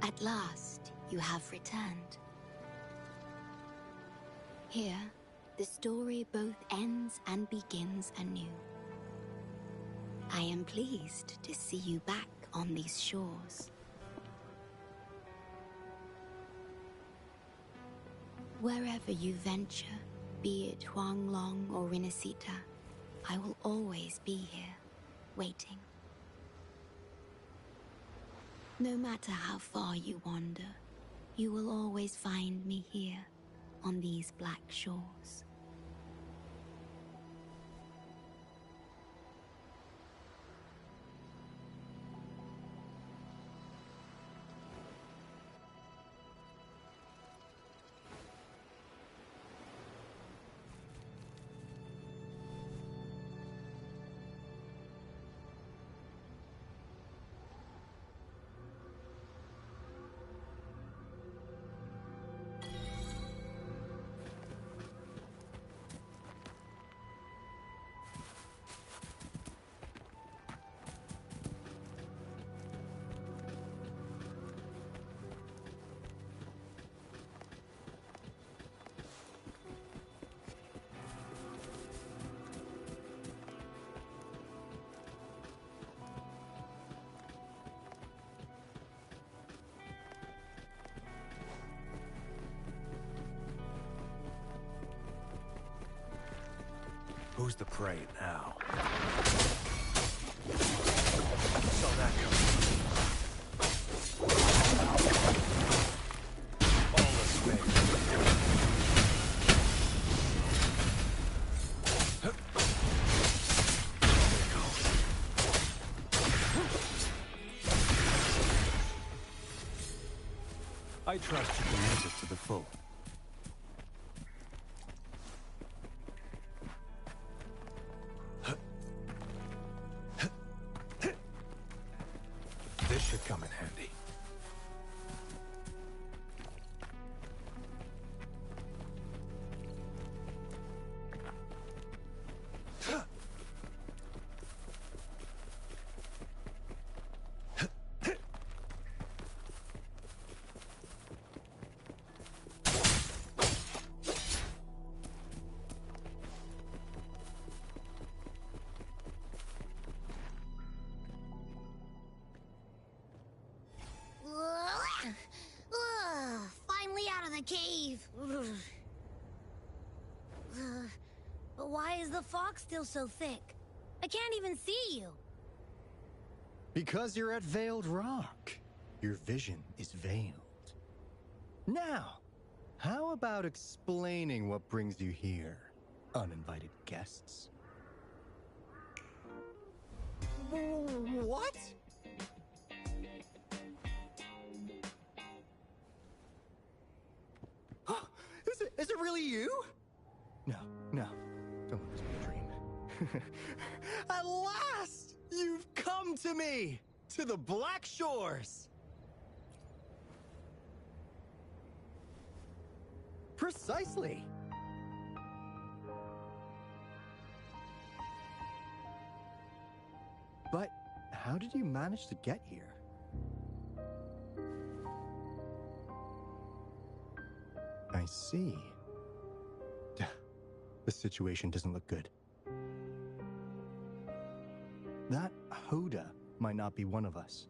At last, you have returned. Here, the story both ends and begins anew. I am pleased to see you back on these shores. Wherever you venture, be it Huanglong or Rinasita, I will always be here, waiting. No matter how far you wander, you will always find me here on these black shores. Who's the prey now? Saw that coming. All the space. I trust you can use it to the full. This should come in handy. Finally out of the cave. But why is the fog still so thick? I can't even see you. Because you're at Veiled Rock. Your vision is veiled. Now, how about explaining what brings you here, uninvited guests? What? Is it really you? No, don't let this be a dream. At last, you've come to me, to the Black Shores. Precisely. But how did you manage to get here? I see. The situation doesn't look good. That Hoda might not be one of us.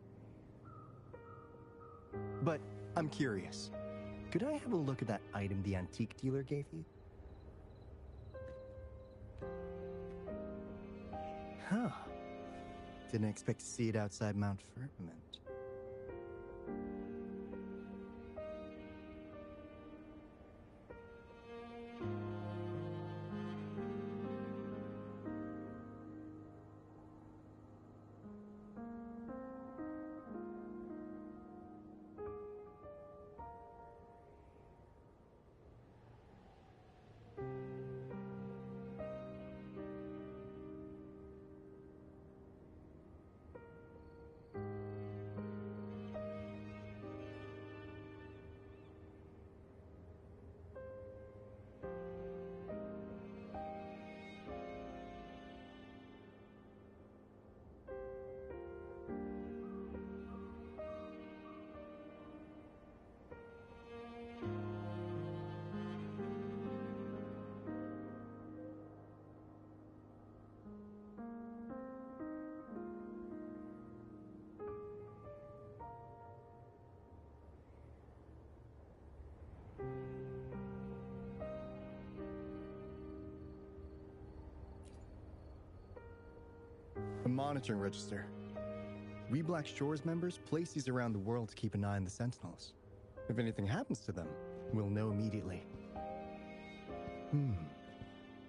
But I'm curious. Could I have a look at that item the antique dealer gave you? Huh. Didn't expect to see it outside Mount Firmament. monitoring register. We Black Shores members place these around the world to keep an eye on the Sentinels. If anything happens to them, we'll know immediately.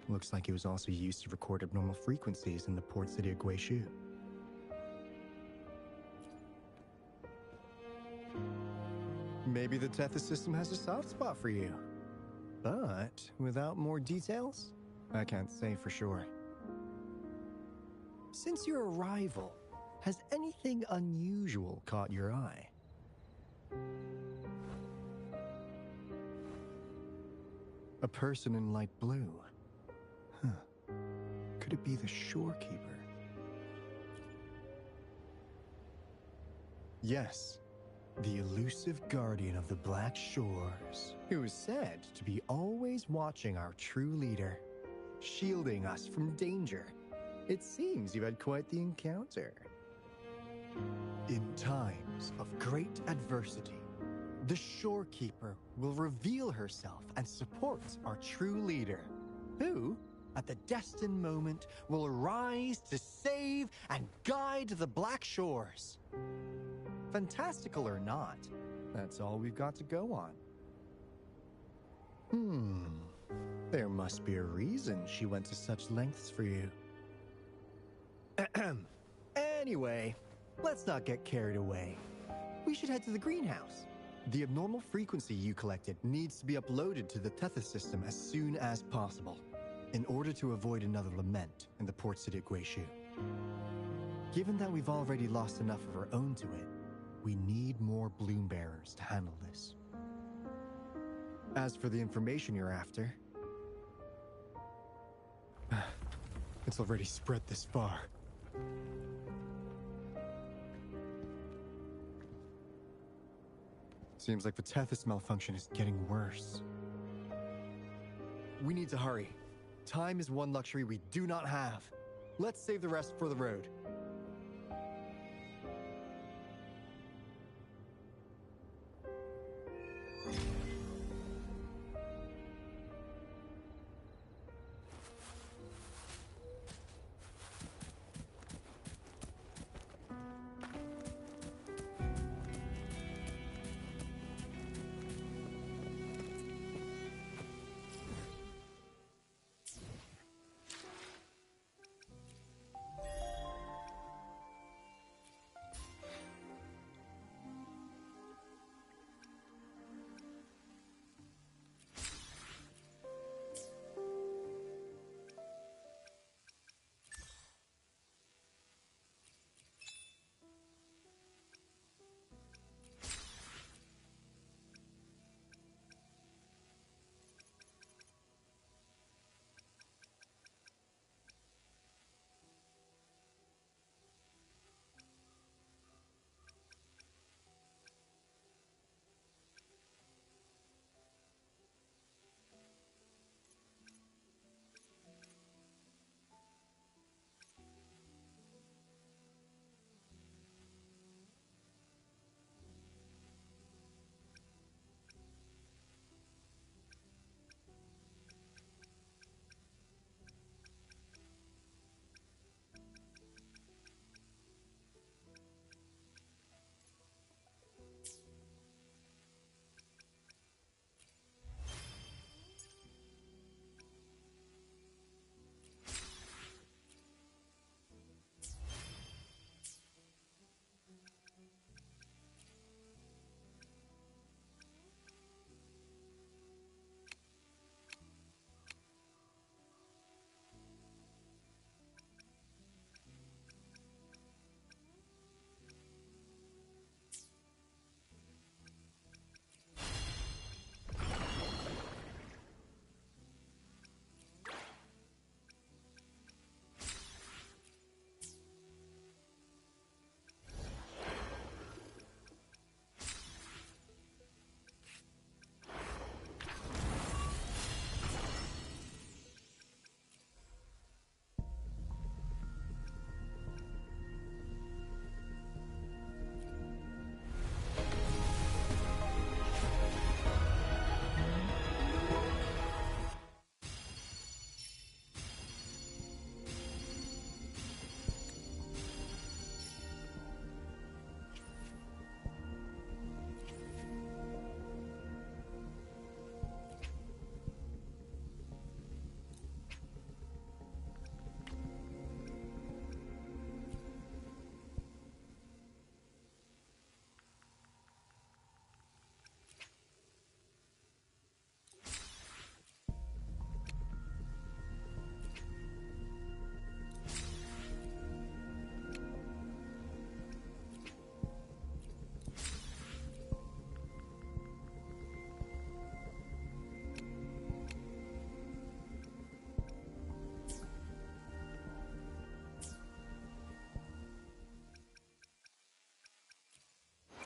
Looks like it was also used to record abnormal frequencies in the port city of Guishu. Maybe the Tethys system has a soft spot for you. But without more details, I can't say for sure. Since your arrival, has anything unusual caught your eye? A person in light blue. Could it be the shorekeeper? Yes, the elusive guardian of the Black Shores, who is said to be always watching our true leader, shielding us from danger. It seems you've had quite the encounter. In times of great adversity, the shorekeeper will reveal herself and support our true leader, who, at the destined moment, will arise to save and guide the Black Shores. Fantastical or not, that's all we've got to go on. There must be a reason she went to such lengths for you. Anyway, let's not get carried away. We should head to the greenhouse. The abnormal frequency you collected needs to be uploaded to the Tethys system as soon as possible, in order to avoid another lament in the port city of Guishu. Given that we've already lost enough of our own to it, we need more bloom bearers to handle this. As for the information you're after, it's already spread this far. Seems like the Tethys malfunction is getting worse. We need to hurry. Time is one luxury we do not have. Let's save the rest for the road.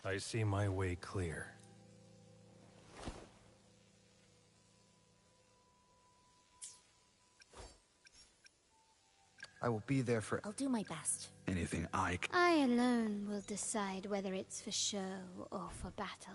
I see my way clear. I will be there for... I'll do my best. Anything I alone will decide whether it's for show or for battle.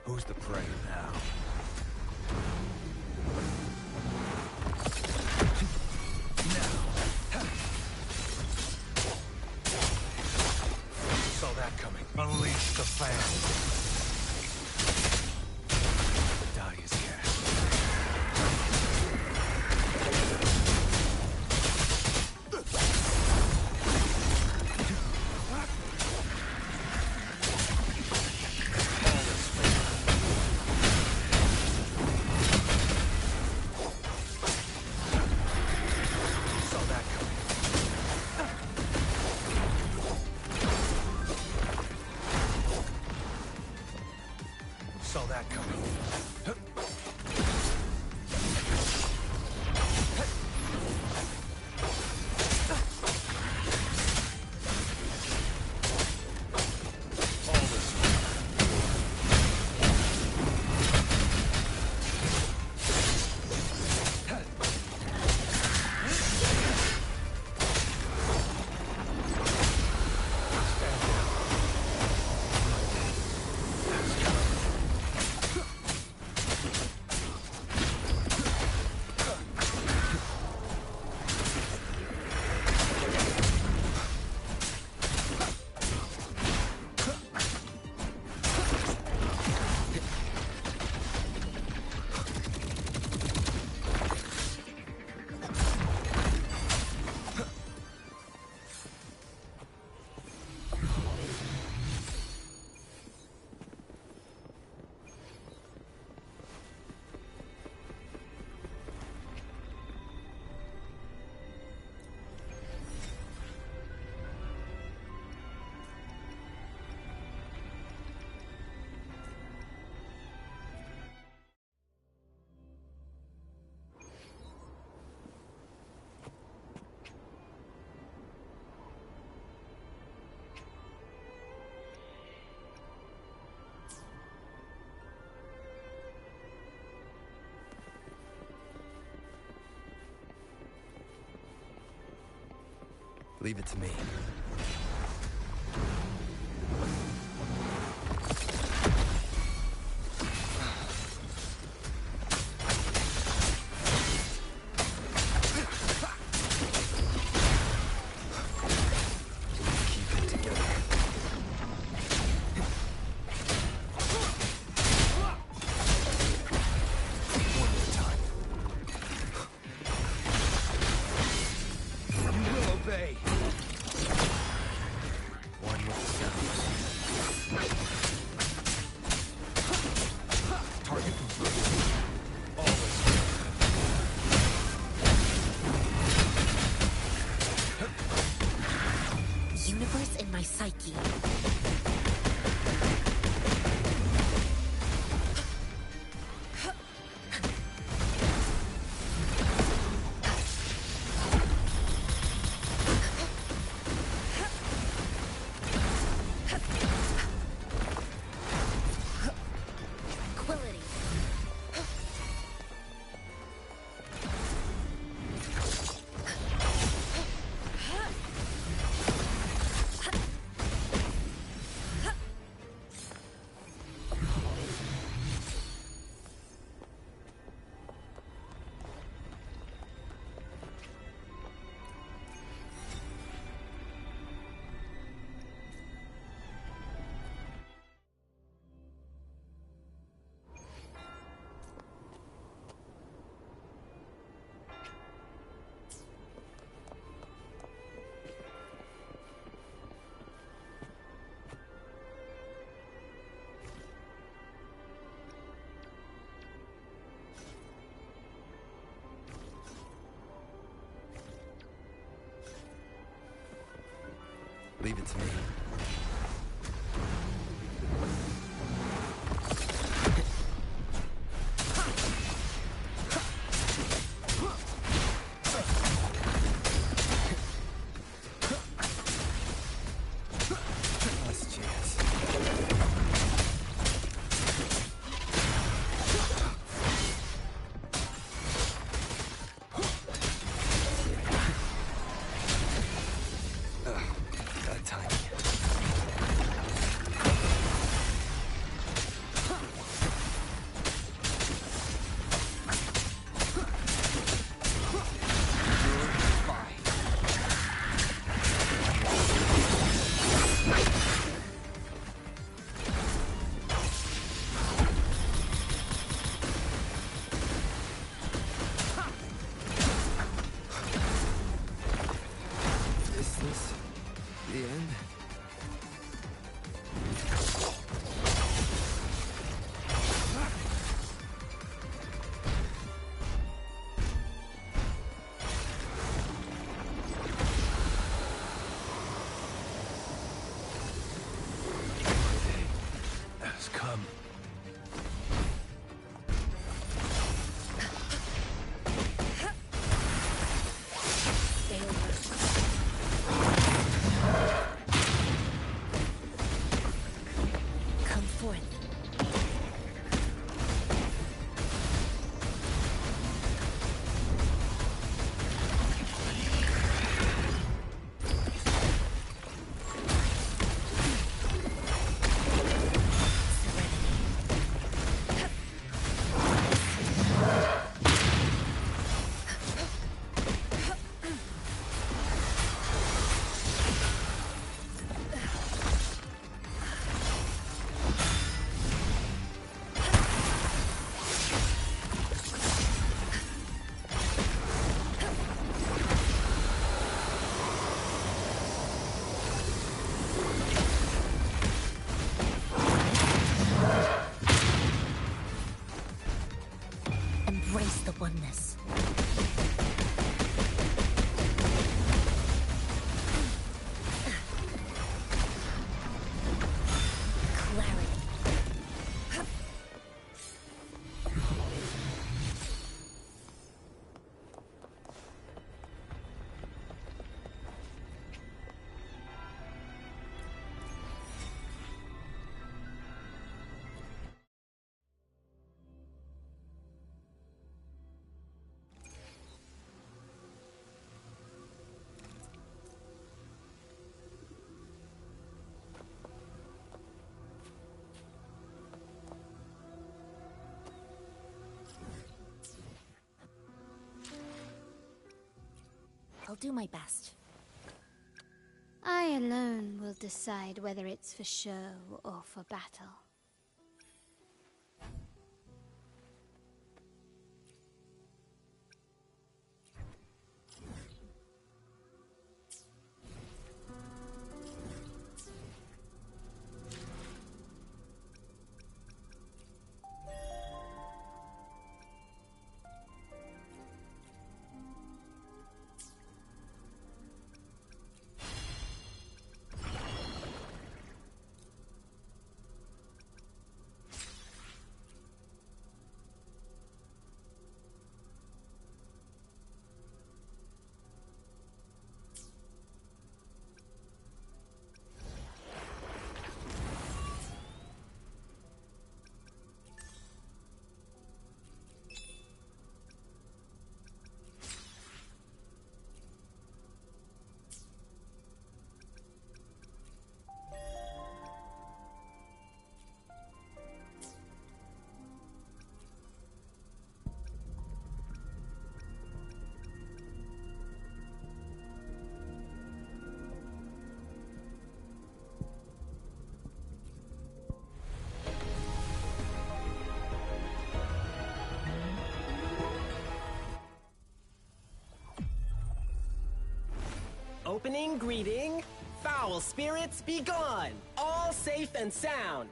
Who's the prey now? Saw that coming. Unleash the fan. The die is cast. Saw that coming. Leave it to me. Keep it together. One more time. You will obey. Leave it to me. Last chance. Bad timing. Is this the end? Has come. Stay over. Come forth. Embrace the oneness. Clarity. I'll do my best. I alone will decide whether it's for show or for battle. Opening greeting, foul spirits be gone, all safe and sound.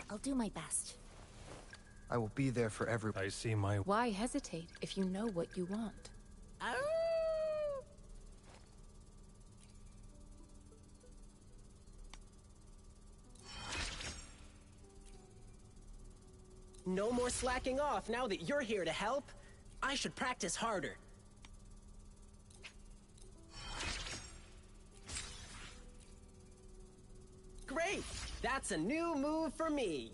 I'll do my best. I will be there for everyone. I see my... Why hesitate if you know what you want? No more slacking off now that you're here to help. I should practice harder. Great! That's a new move for me.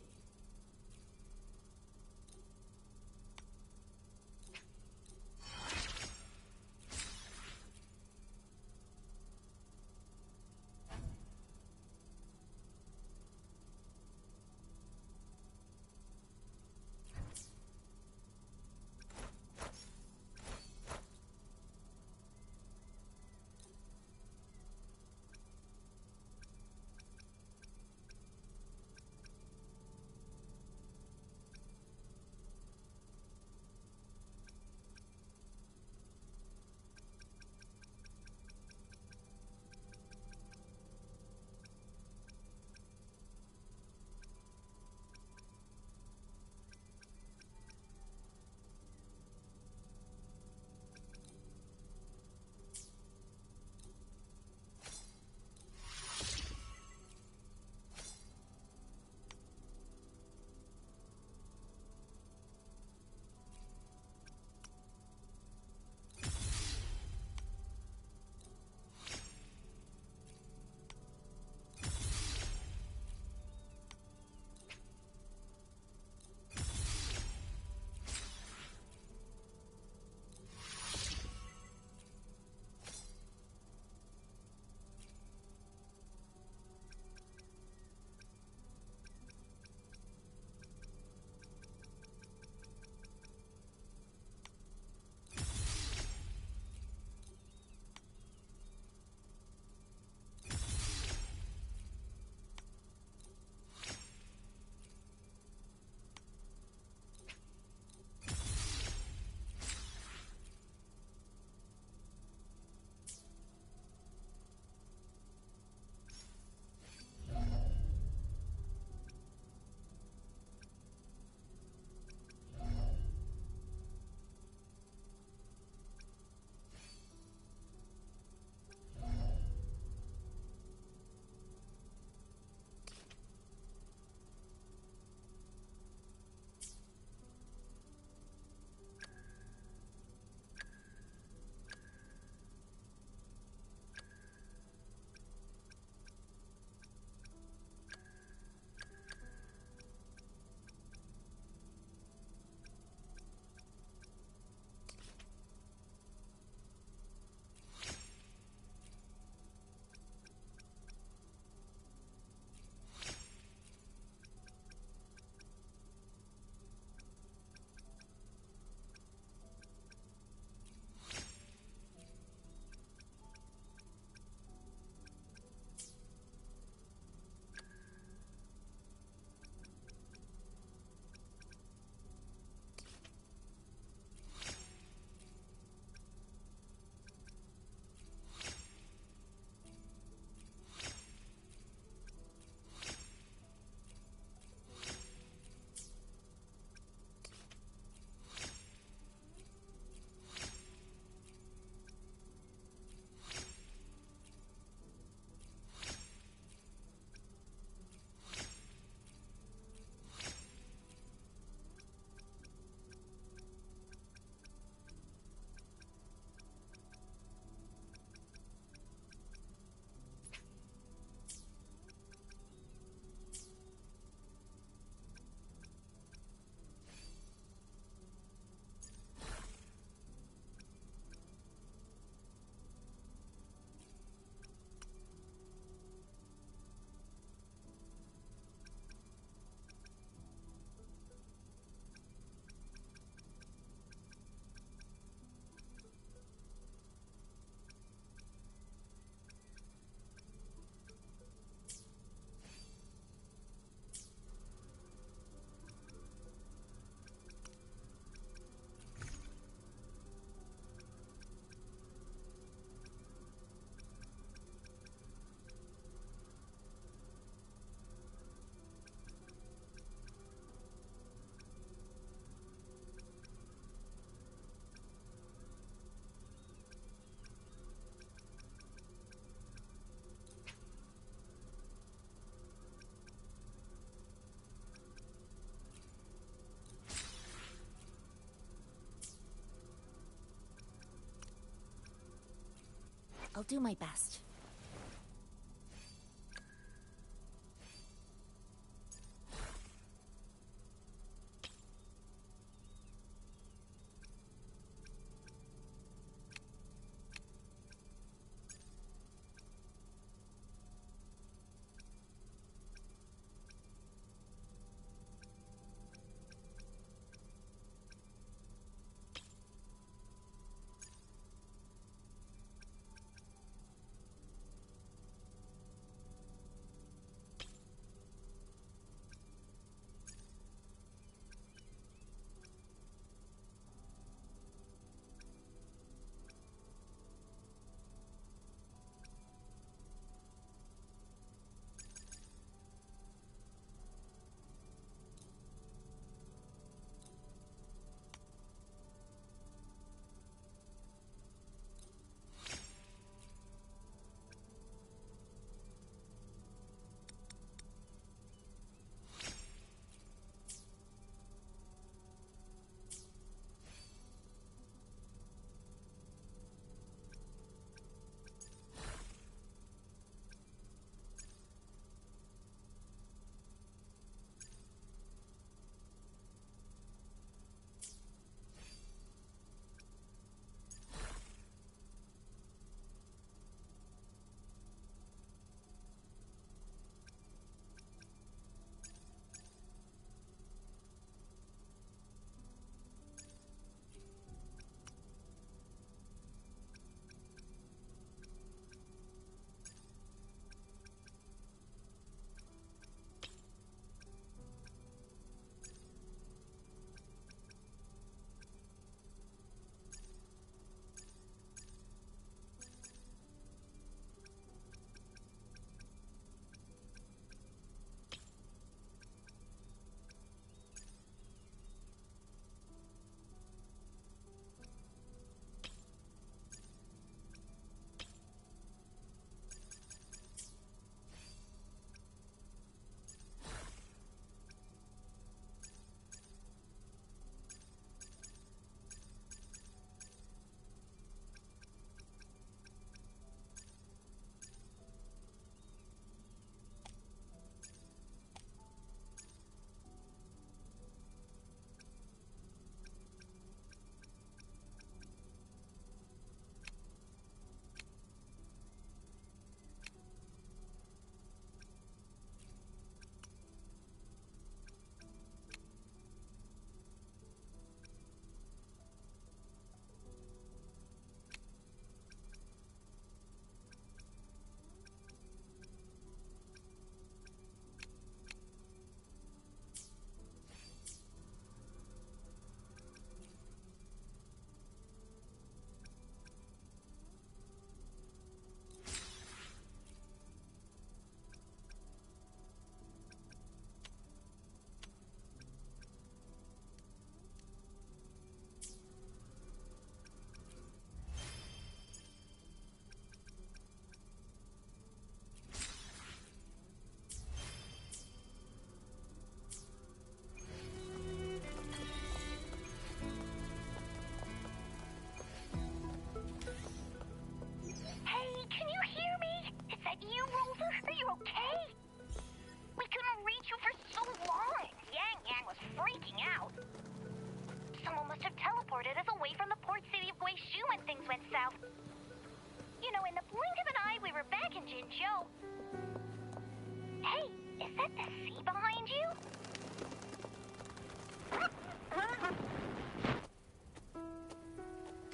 I'll do my best.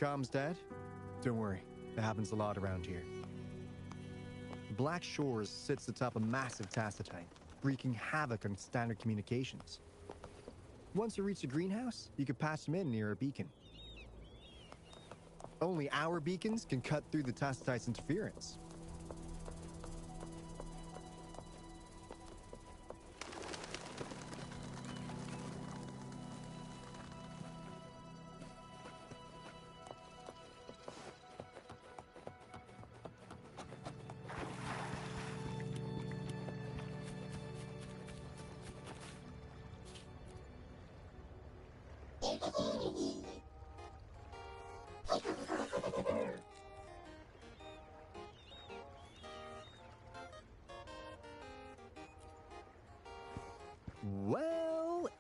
Comms dead? Don't worry, it happens a lot around here. Black Shores sits atop a massive tacitite, wreaking havoc on standard communications. Once you reach the greenhouse, you can patch them in near a beacon. Only our beacons can cut through the tacitite's interference.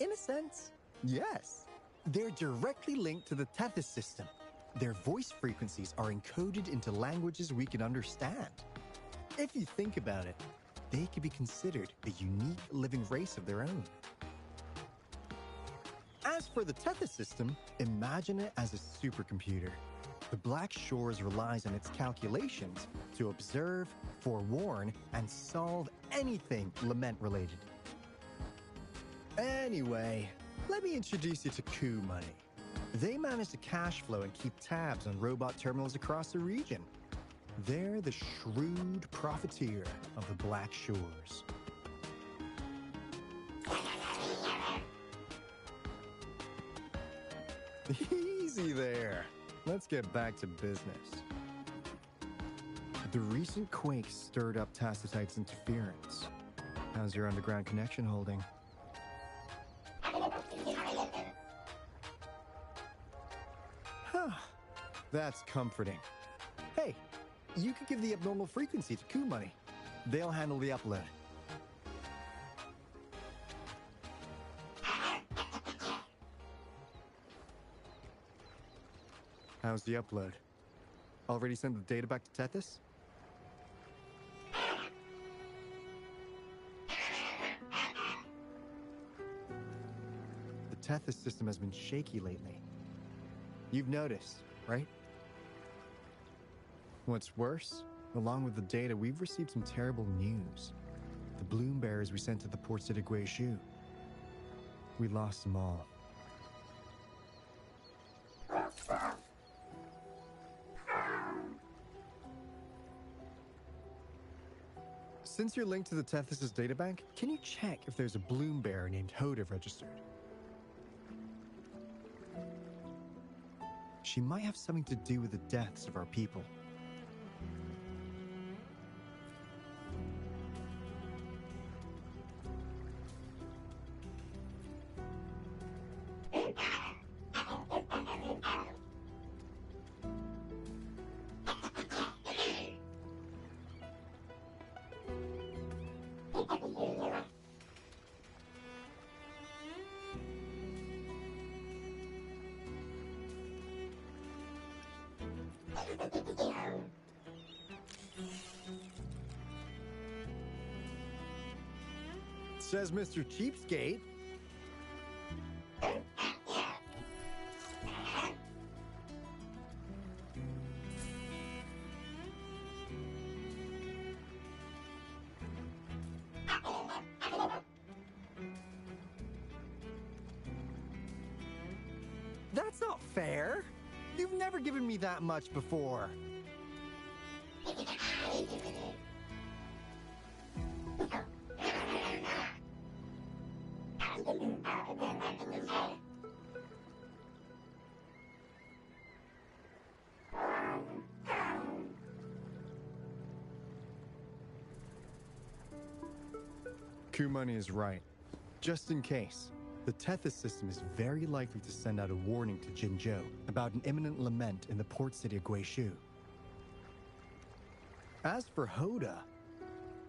In a sense, yes. They're directly linked to the Tethys system. Their voice frequencies are encoded into languages we can understand. If you think about it, they could be considered a unique living race of their own. As for the Tethys system, imagine it as a supercomputer. The Black Shores relies on its calculations to observe, forewarn, and solve anything lament-related. Anyway, let me introduce you to Coup Money. They manage to cash flow and keep tabs on robot terminals across the region. They're the shrewd profiteer of the Black Shores. Easy there. Let's get back to business. The recent quake stirred up Tacitite's interference. How's your underground connection holding? That's comforting. Hey, you could give the abnormal frequency to Coup Money. They'll handle the upload. How's the upload? Already sent the data back to Tethys? The Tethys system has been shaky lately. You've noticed, right? What's worse, along with the data, we've received some terrible news. The bloom bearers we sent to the port city Guishu. We lost them all. Since you're linked to the Tethys' databank, can you check if there's a bloom bearer named Hoda registered? She might have something to do with the deaths of our people. Says Mr. Cheapskate. That's not fair. You've never given me that much before. Coup Money is right. Just in case, the Tethys system is very likely to send out a warning to Jinzhou about an imminent lament in the port city of Guishu. As for Hoda,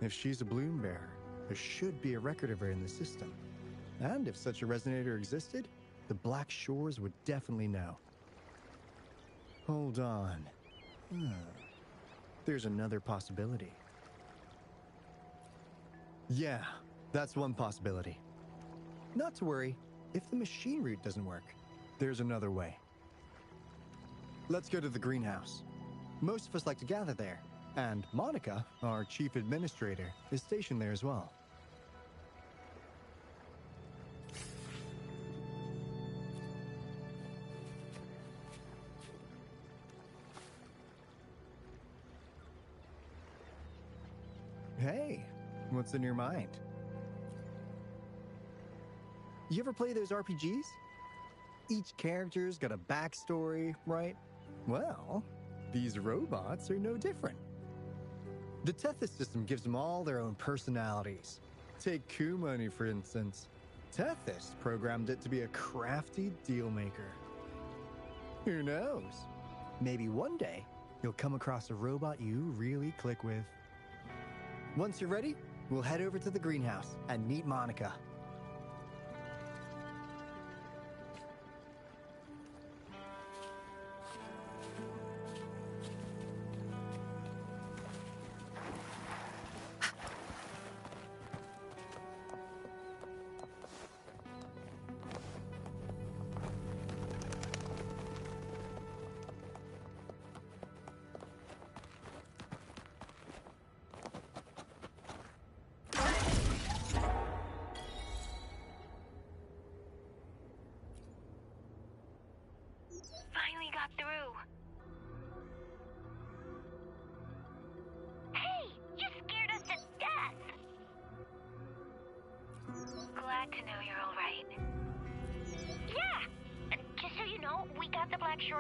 if she's a bloom bearer, there should be a record of her in the system. And if such a resonator existed, the Black Shores would definitely know. Hold on. There's another possibility. Yeah, that's one possibility. Not to worry, if the machine route doesn't work, there's another way. Let's go to the greenhouse. Most of us like to gather there, and Monica, our chief administrator, is stationed there as well. Hey, what's in your mind? You ever play those RPGs? Each character's got a backstory, right? Well, these robots are no different. The Tethys system gives them all their own personalities. Take Coup Money, for instance. Tethys programmed it to be a crafty deal maker. Who knows? Maybe one day, you'll come across a robot you really click with. Once you're ready, we'll head over to the greenhouse and meet Monica.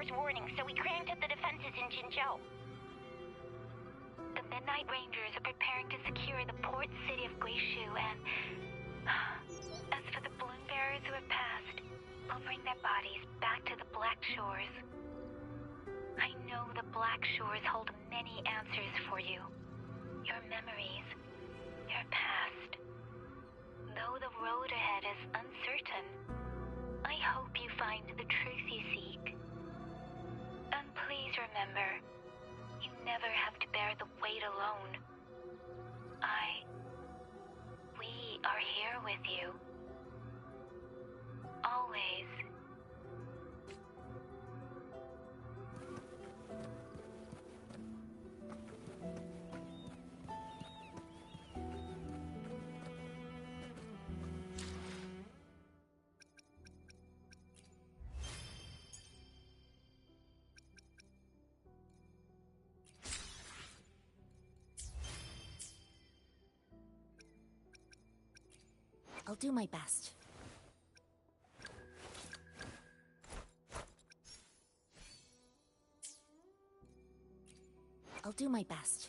Shores warning, so we cranked up the defenses in Jinzhou. The Midnight Rangers are preparing to secure the port city of Guishu, and as for the balloon bearers who have passed, we'll bring their bodies back to the Black Shores. I know the Black Shores hold many answers for you. Your memories, your past. Though the road ahead is uncertain, I hope you find the truth you seek. And please remember, you never have to bear the weight alone. We are here with you. Always. I'll do my best. I'll do my best.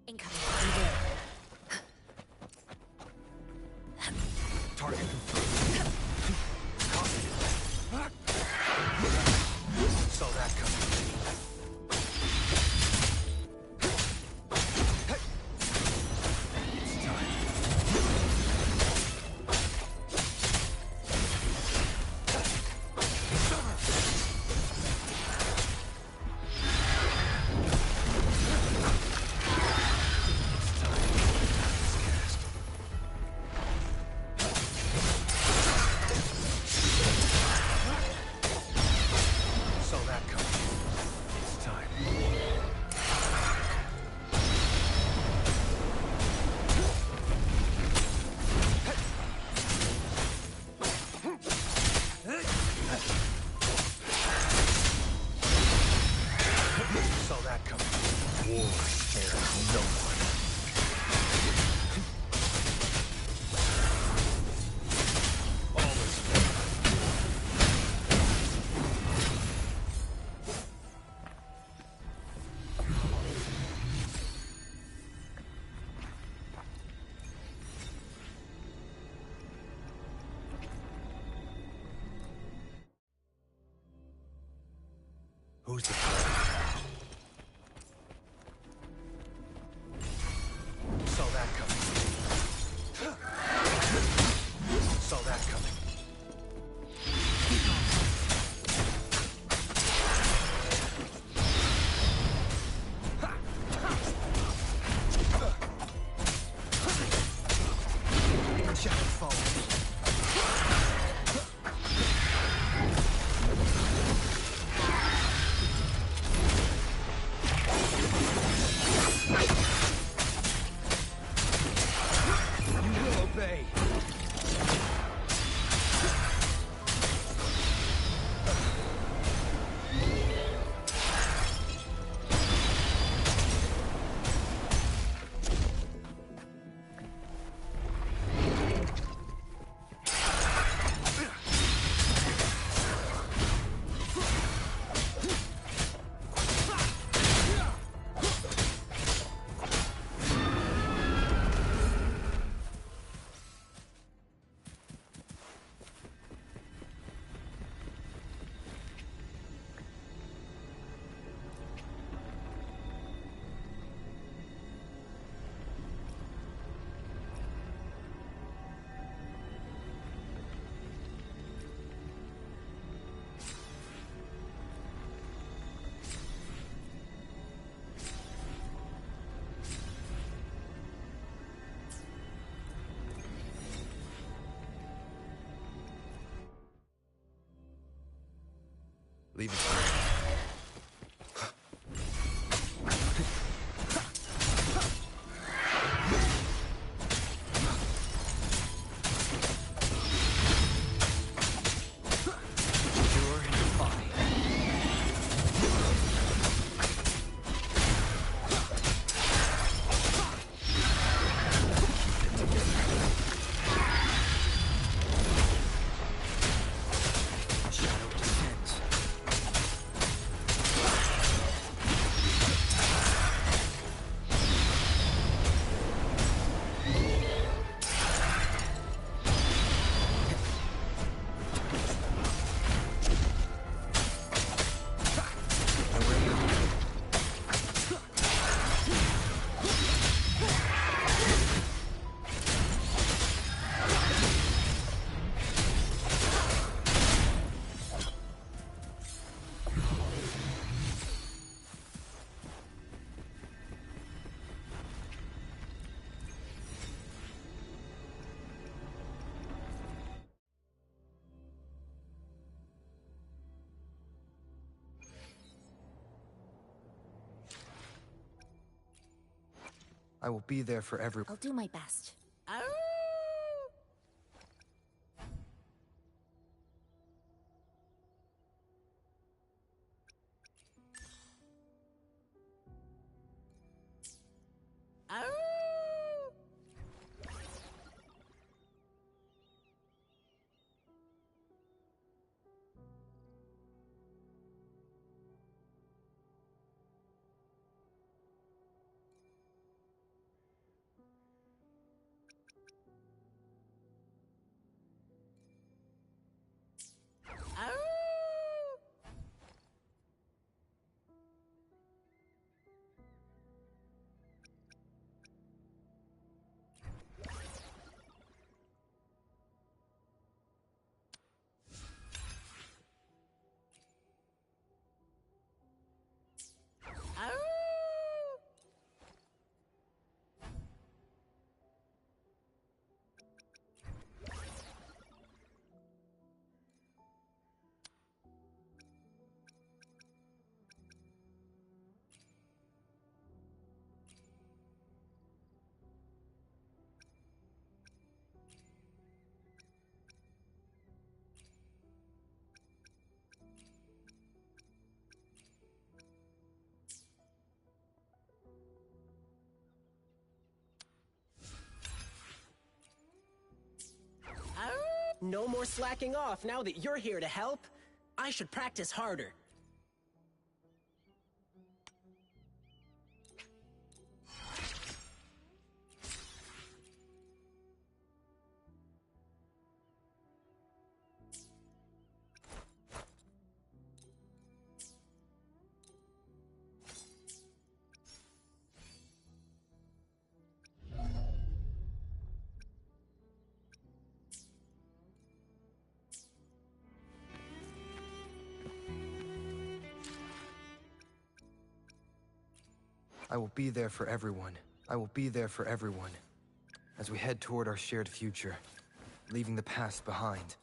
Incoming. Target confirmed. Saw that coming. It's time. Who's the threat? Saw that coming. Saw that coming. Shadow falls. Leave it to me. I will be there for everyone. I'll do my best. No more slacking off now that you're here to help. I should practice harder. I will be there for everyone. I will be there for everyone. As we head toward our shared future, leaving the past behind.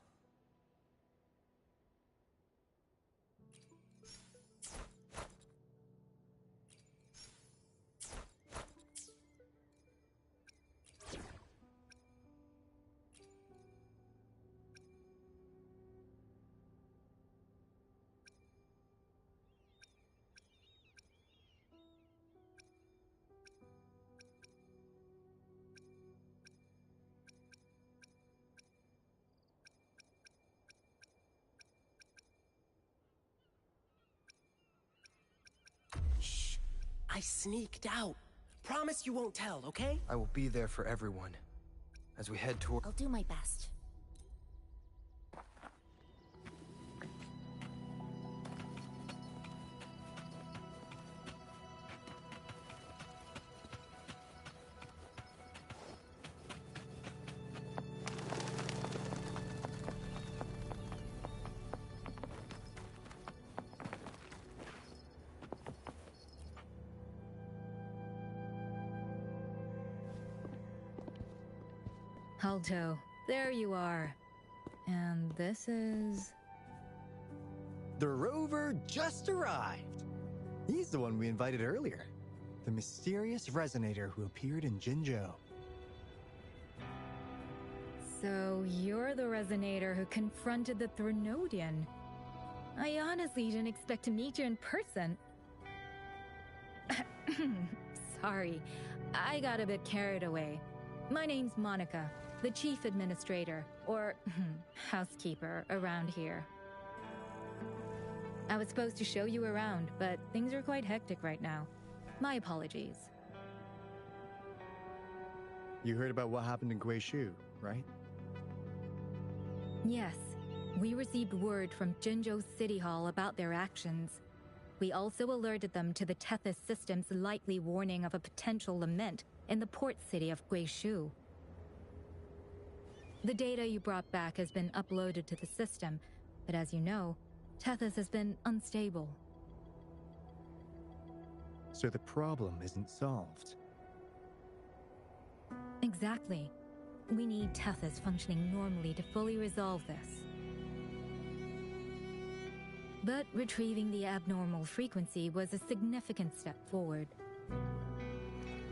Shh. I sneaked out. Promise you won't tell, okay? I will be there for everyone. As we head toward... I'll do my best. Alto, there you are. And this is... The rover just arrived. He's the one we invited earlier. The mysterious resonator who appeared in Jinzhou. So you're the resonator who confronted the Threnodian. I honestly didn't expect to meet you in person. Sorry, I got a bit carried away. My name's Monica, the chief administrator, or housekeeper around here. I was supposed to show you around, but things are quite hectic right now. My apologies. You heard about what happened in Guishu, right? Yes, we received word from Jinzhou City Hall about their actions. We also alerted them to the Tethys system's likely warning of a potential lament in the port city of Guishu. The data you brought back has been uploaded to the system, but as you know, Tethys has been unstable. So the problem isn't solved. Exactly. We need Tethys functioning normally to fully resolve this. But retrieving the abnormal frequency was a significant step forward.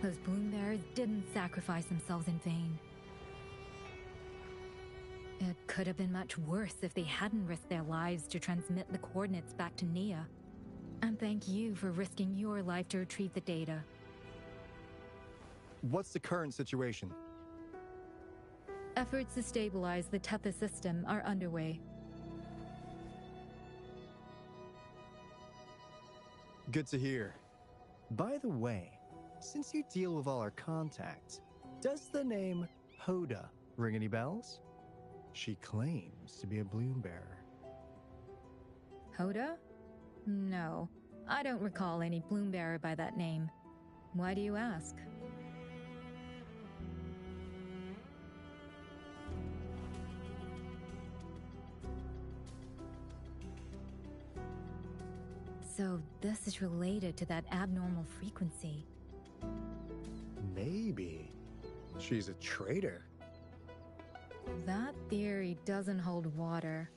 Those Bloombearers didn't sacrifice themselves in vain. It could have been much worse if they hadn't risked their lives to transmit the coordinates back to Nia. And thank you for risking your life to retrieve the data. What's the current situation? Efforts to stabilize the Tethys system are underway. Good to hear. By the way, since you deal with all our contacts, does the name Hoda ring any bells? She claims to be a Bloombearer. Hoda? No, I don't recall any Bloombearer by that name. Why do you ask? So this is related to that abnormal frequency. Maybe. She's a traitor. That theory doesn't hold water.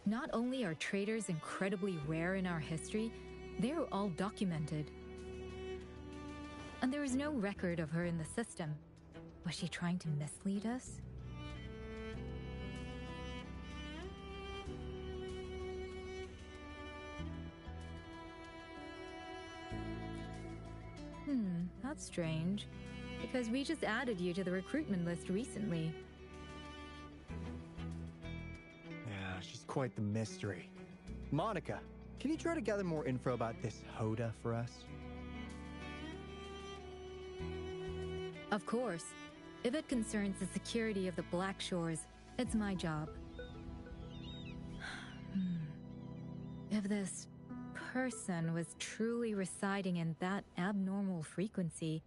Not only are traitors incredibly rare in our history, they're all documented. And there is no record of her in the system. Was she trying to mislead us? That's strange. Because we just added you to the recruitment list recently. Yeah, she's quite the mystery. Monica, can you try to gather more info about this Hoda for us? Of course. If it concerns the security of the Black Shores, it's my job. If this person was truly residing in that abnormal frequency,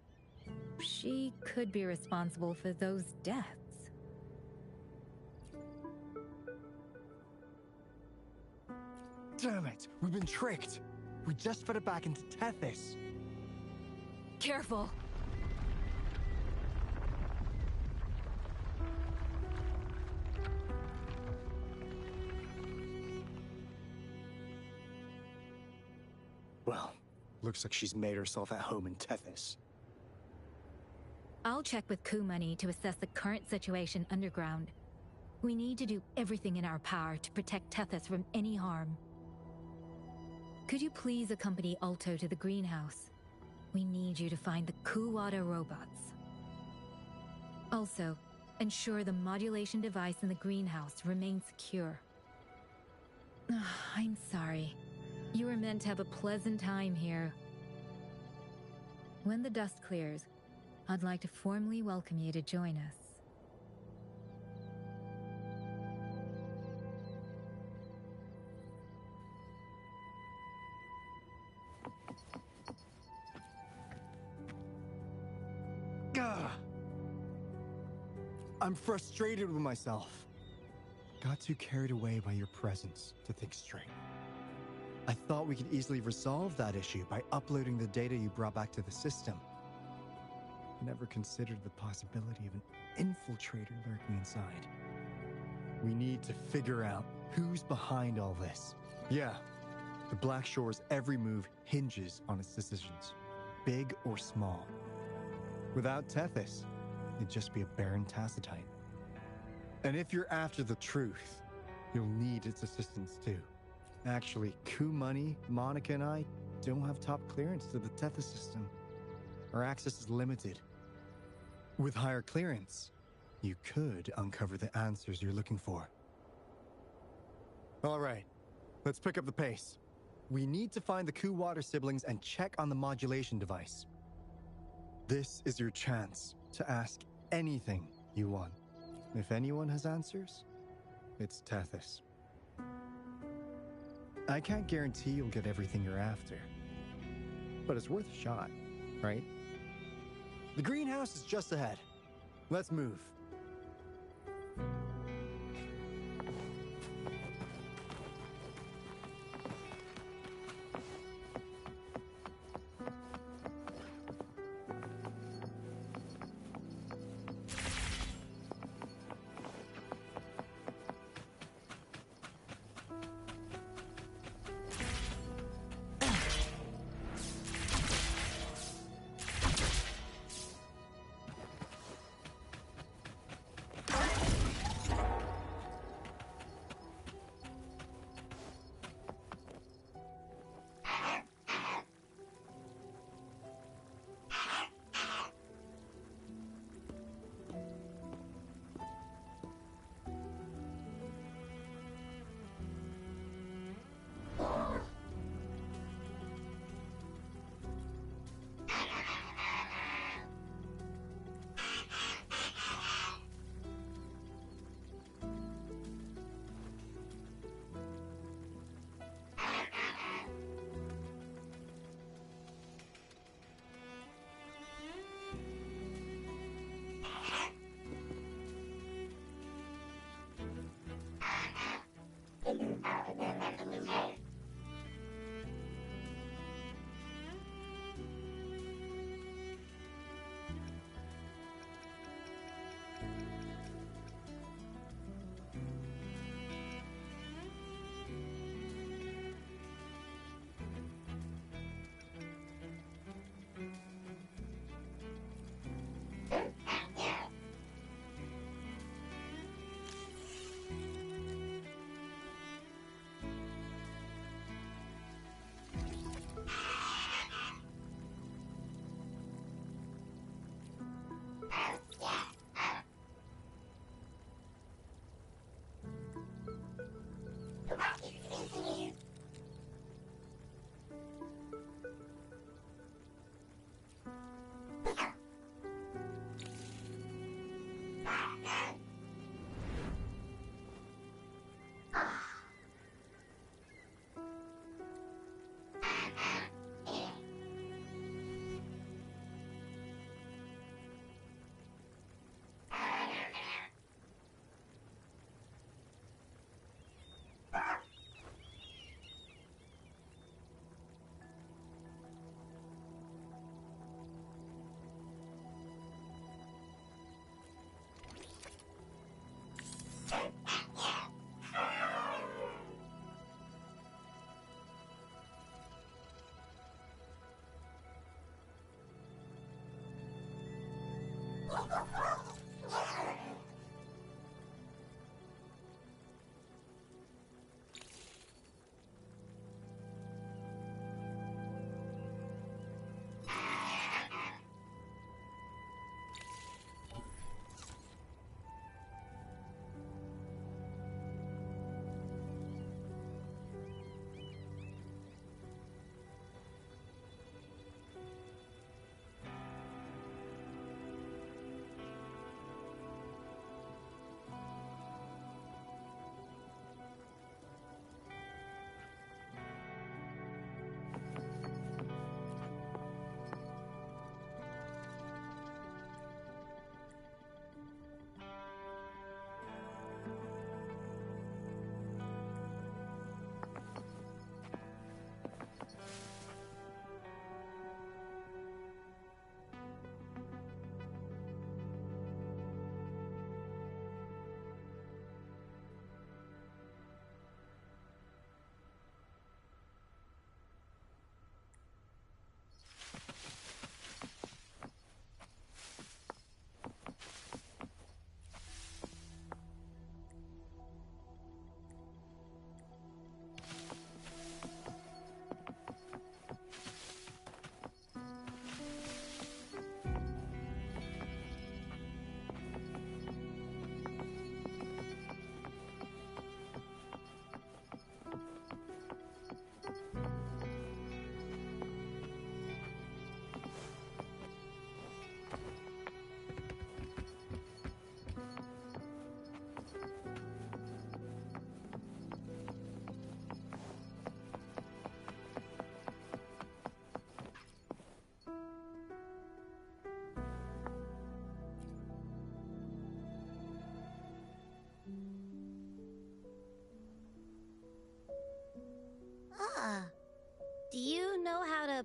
she could be responsible for those deaths. Damn it! We've been tricked! We just fed it back into Tethys. Careful! Well, looks like she's made herself at home in Tethys. I'll check with Coup Money to assess the current situation underground. We need to do everything in our power to protect Tethys from any harm. Could you please accompany Alto to the greenhouse? We need you to find the Kuwata robots. Also, ensure the modulation device in the greenhouse remains secure. I'm sorry. You were meant to have a pleasant time here. When the dust clears, I'd like to formally welcome you to join us. Gah! I'm frustrated with myself. Got too carried away by your presence to think straight. I thought we could easily resolve that issue by uploading the data you brought back to the system. I never considered the possibility of an infiltrator lurking inside. We need to figure out who's behind all this. Yeah, The Black Shore's every move hinges on its decisions, big or small. Without Tethys, it'd just be a barren Tacitite. And if you're after the truth, you'll need its assistance too. Actually, Coup Money, Monica, and I don't have top clearance to the Tethys system. Our access is limited. With higher clearance, you could uncover the answers you're looking for. All right, let's pick up the pace. We need to find the Coup Water siblings and check on the modulation device. This is your chance to ask anything you want. If anyone has answers, it's Tethys. I can't guarantee you'll get everything you're after, but it's worth a shot, right? The greenhouse is just ahead. Let's move.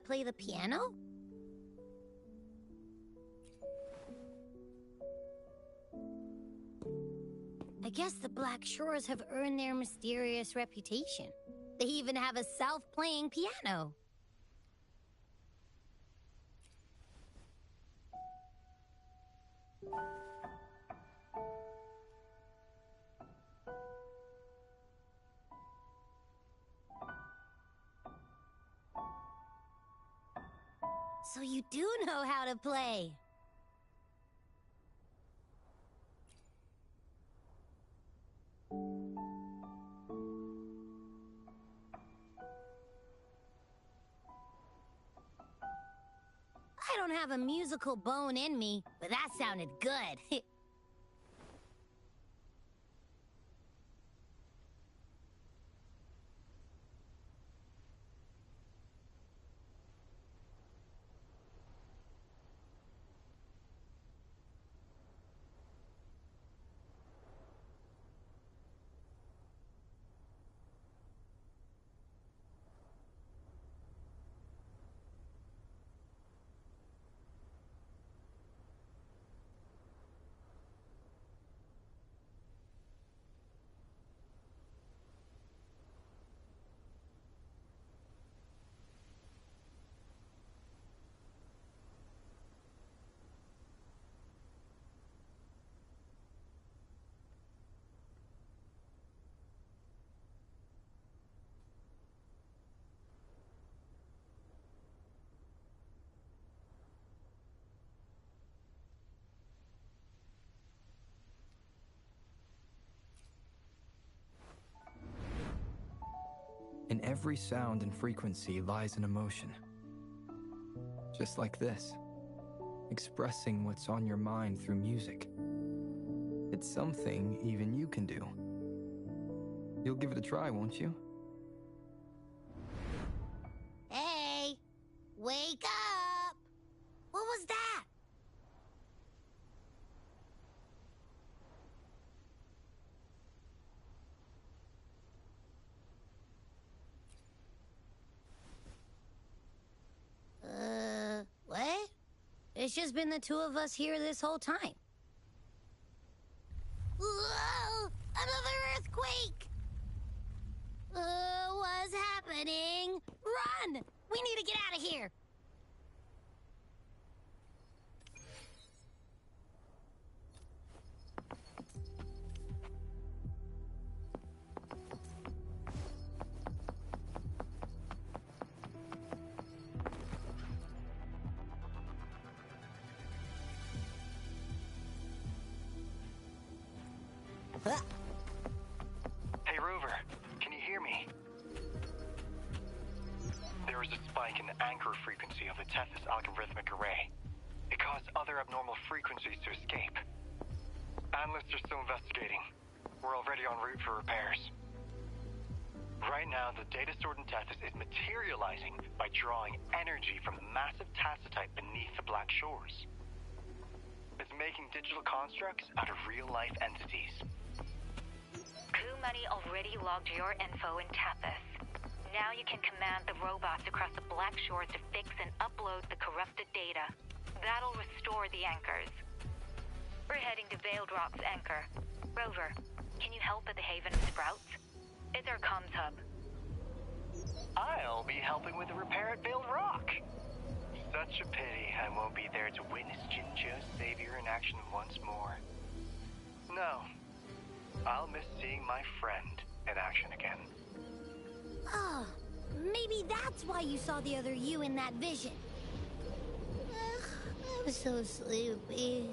play the piano? I guess the Black Shores have earned their mysterious reputation. They even have a self-playing piano. So you do know how to play. I don't have a musical bone in me, but that sounded good. In every sound and frequency lies an emotion. Just like this, expressing what's on your mind through music. It's something even you can do. You'll give it a try, won't you? Hey! Wake up! What was that? What? It's just been the two of us here this whole time. Whoa! Another earthquake! What's happening? Run! We need to get out of here! Hey, Rover, can you hear me? There was a spike in the anchor frequency of the Tethys algorithmic array. It caused other abnormal frequencies to escape. Analysts are still investigating. We're already en route for repairs. Right now, the data stored in Tethys is materializing by drawing energy from the massive tacitite beneath the Black Shores. It's making digital constructs out of real-life entities. Coup Money already logged your info in Tethys. Now you can command the robots across the Black Shores to fix and upload the corrupted data. That'll restore the anchors. We're heading to Veiled Rock's anchor. Rover, can you help at the Haven of Sprouts? It's our comms hub. I'll be helping with the repair at Veiled Rock. Such a pity I won't be there to witness Jinjo's savior in action once more. No, I'll miss seeing my friend in action again. Oh, maybe that's why you saw the other you in that vision. I'm so sleepy.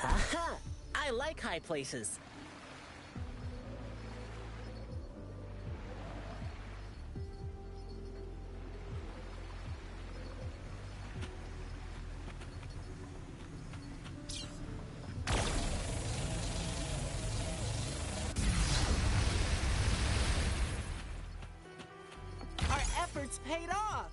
Aha! I like high places. Our efforts paid off!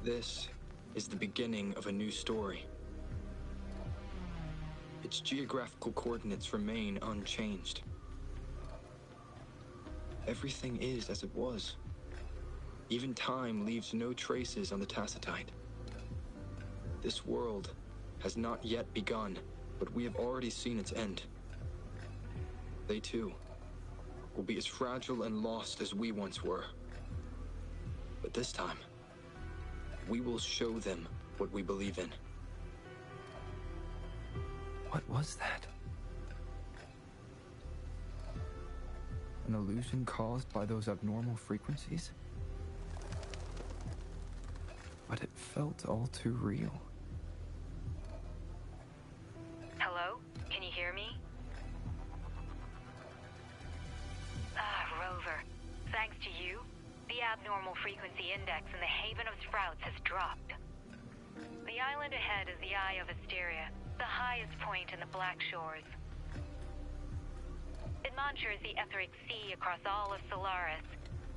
This is the beginning of a new story. Its geographical coordinates remain unchanged. Everything is as it was. Even time leaves no traces on the Tacitite. This world has not yet begun, but we have already seen its end. They too will be as fragile and lost as we once were. But this time, we will show them what we believe in. What was that? An illusion caused by those abnormal frequencies? But it felt all too real. Hello? Can you hear me? Rover. Thanks to you, the abnormal frequency index in the Haven of Sprouts has dropped. The island ahead is the Eye of Asteria, the highest point in the Black Shores. It monitors the etheric sea across all of Solaris.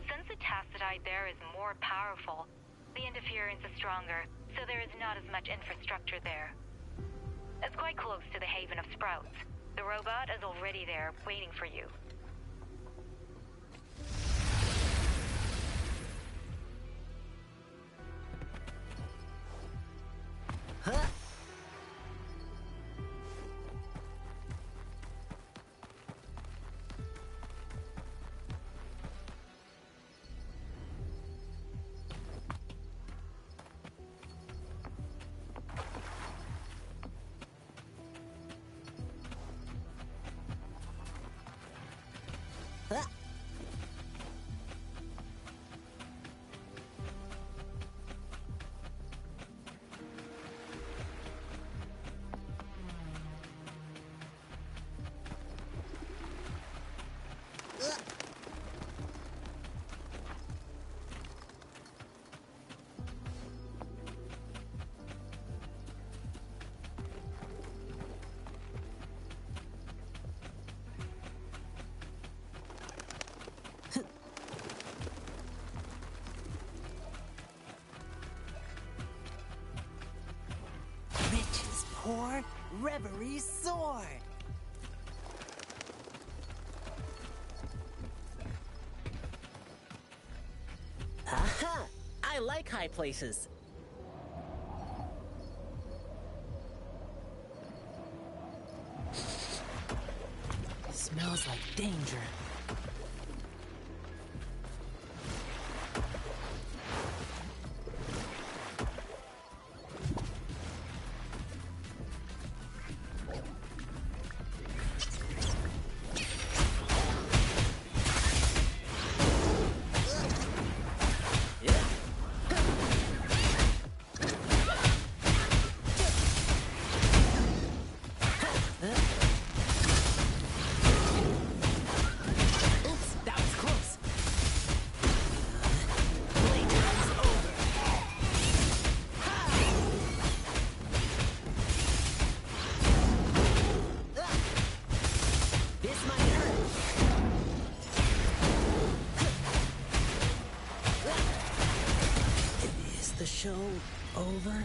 Since the tacitite there is more powerful, the interference is stronger, so there is not as much infrastructure there. It's quite close to the Haven of Sprouts. The robot is already there, waiting for you. Huh? Riches pour, reverie soar. Aha! I like high places. Smells like danger. Show over?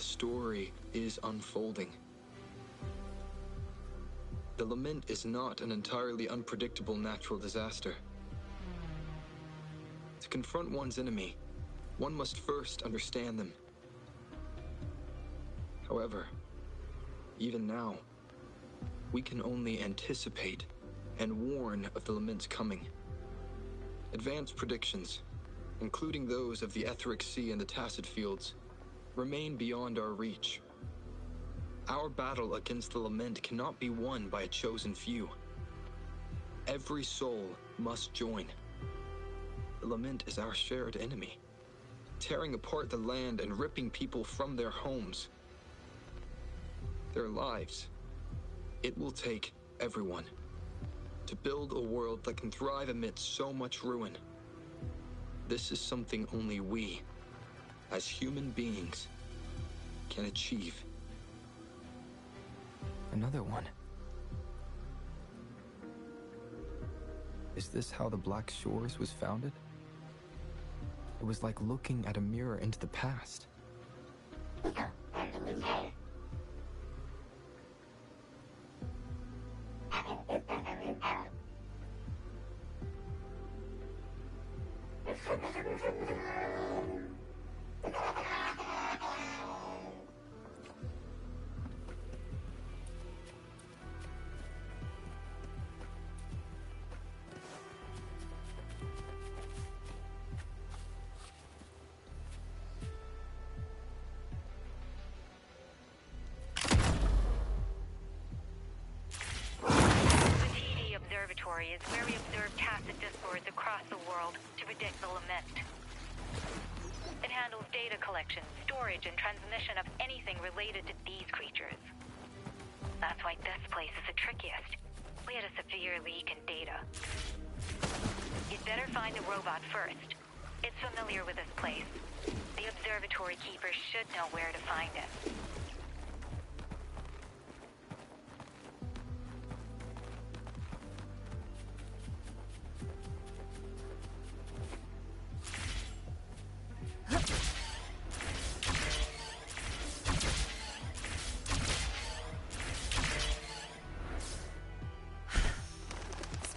story is unfolding. The lament is not an entirely unpredictable natural disaster. To confront one's enemy, one must first understand them. However, even now, we can only anticipate and warn of the lament's coming. Advanced predictions, including those of the Etheric Sea and the Tacit Fields, remain beyond our reach. Our battle against the lament cannot be won by a chosen few. Every soul must join. The lament is our shared enemy, tearing apart the land and ripping people from their homes, their lives. It will take everyone to build a world that can thrive amidst so much ruin. This is something only we, as human beings, can achieve. Another one. Is this how the Black Shores was founded? It was like looking at a mirror into the past. Is where we observe tacit discords across the world to predict the lament. It handles data collection, storage, and transmission of anything related to these creatures. That's why this place is the trickiest. We had a severe leak in data. You'd better find the robot first. It's familiar with this place. The observatory keeper should know where to find it.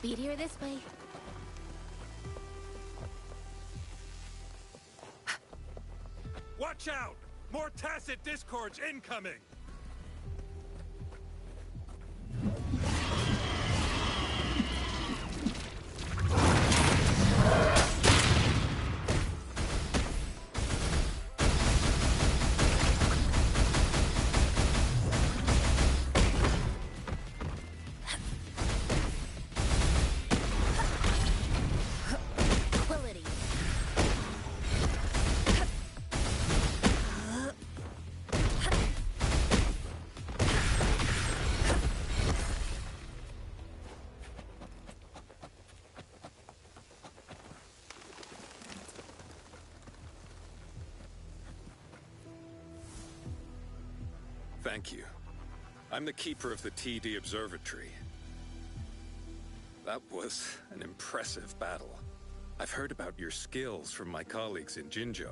Speedier this way. Watch out! More tacit discords incoming! Thank you. I'm the keeper of the TD Observatory. That was an impressive battle. I've heard about your skills from my colleagues in Jinzhou.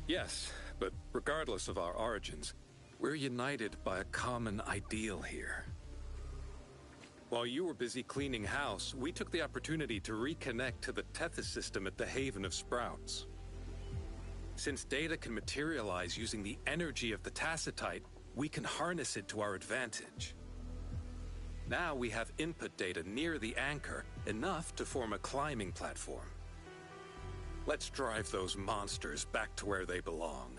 Yes, but regardless of our origins, we're united by a common ideal here. While you were busy cleaning house, we took the opportunity to reconnect to the Tethys system at the Haven of Sprouts. Since data can materialize using the energy of the Tacitite, we can harness it to our advantage. Now we have input data near the anchor, enough to form a climbing platform. Let's drive those monsters back to where they belong.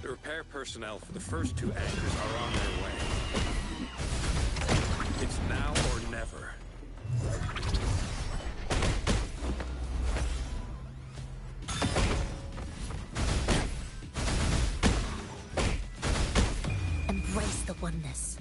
The repair personnel for the first two anchors are on their way. It's now or never. Embrace the oneness.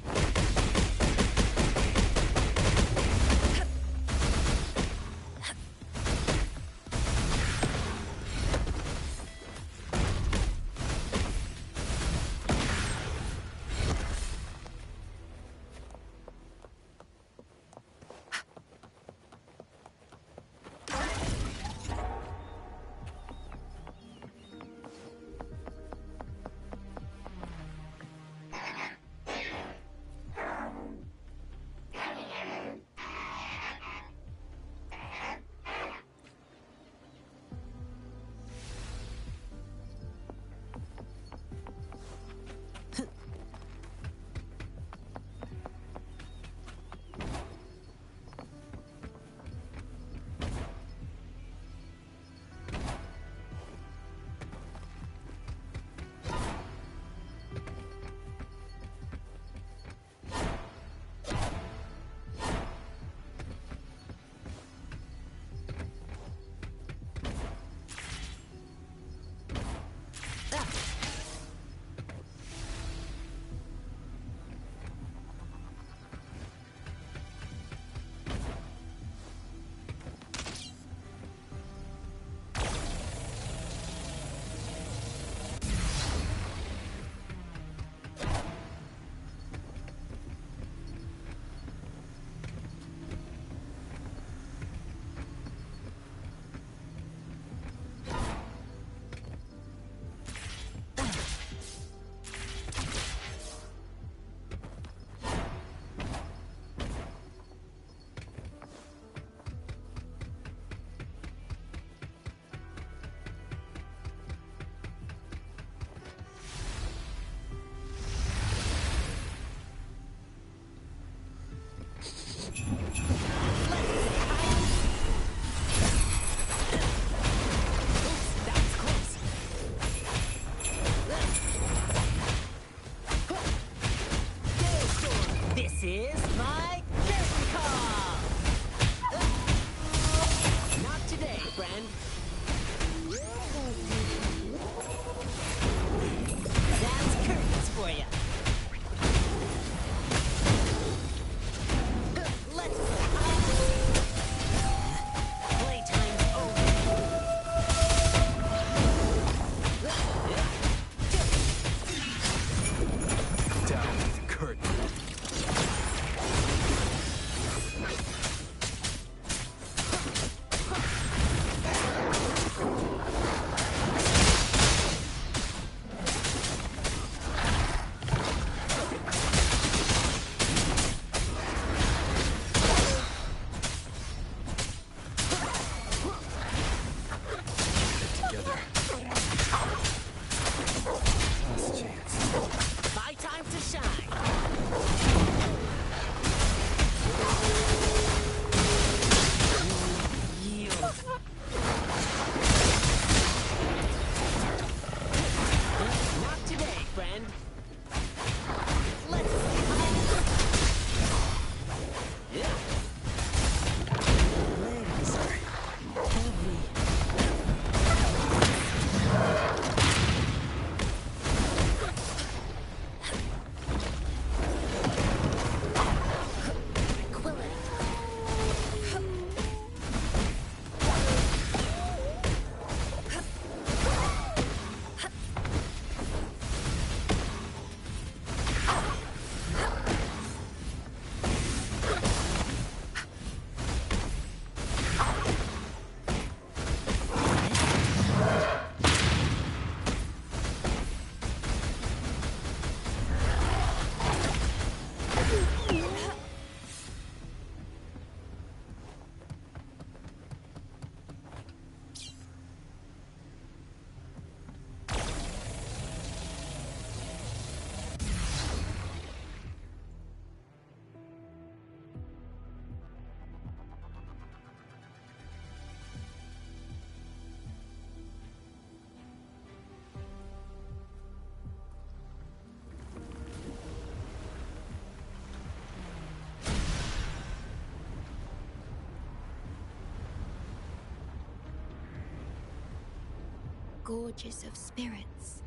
gorges of spirits.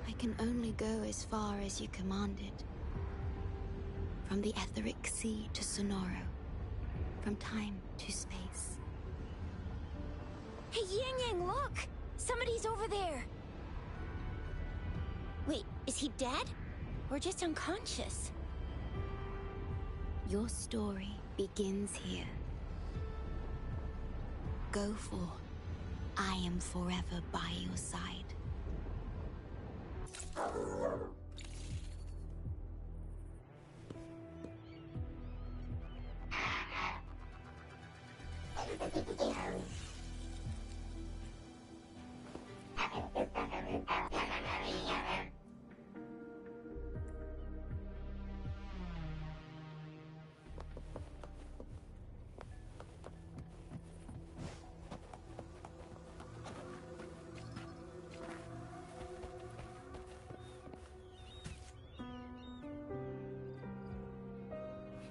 I can only go as far as you commanded. From the etheric sea to Sonoro. From time to space. Hey, Yang Yang, look! Somebody's over there! Wait, is he dead? Or just unconscious? Your story begins here. Go forth. I am forever by your side.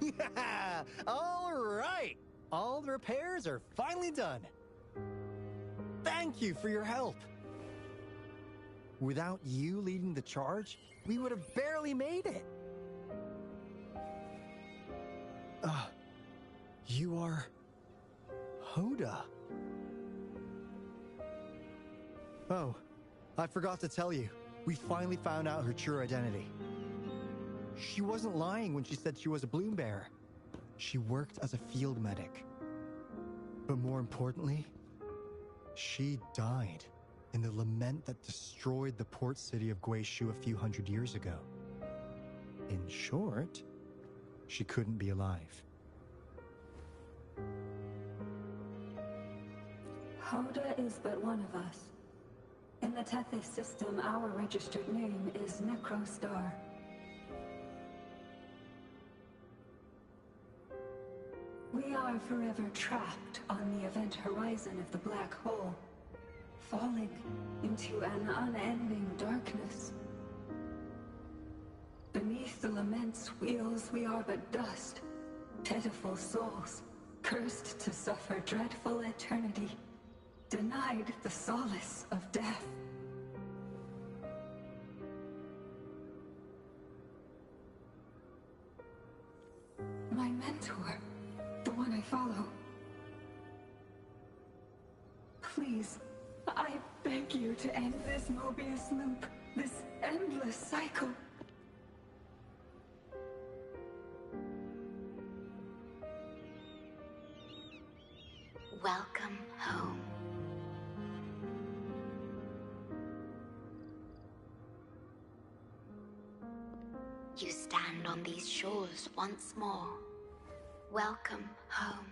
Yeah! All right! All the repairs are finally done. Thank you for your help. Without you leading the charge, we would have barely made it. You are... Hoda. Oh, I forgot to tell you. We finally found out her true identity. She wasn't lying when she said she was a bloom bearer. She worked as a field medic. But more importantly, she died in the lament that destroyed the port city of Guishu a few hundred years ago. In short, she couldn't be alive. Hoda is but one of us. In the Tethys system, our registered name is Necrostar. We are forever trapped on the event horizon of the black hole, falling into an unending darkness. Beneath the lament's wheels, we are but dust, pitiful souls, cursed to suffer dreadful eternity, denied the solace of death. My mentor, the one I follow. Please, I beg you to end this Mobius loop, this endless cycle. Welcome home. You stand on these shores once more. Welcome home.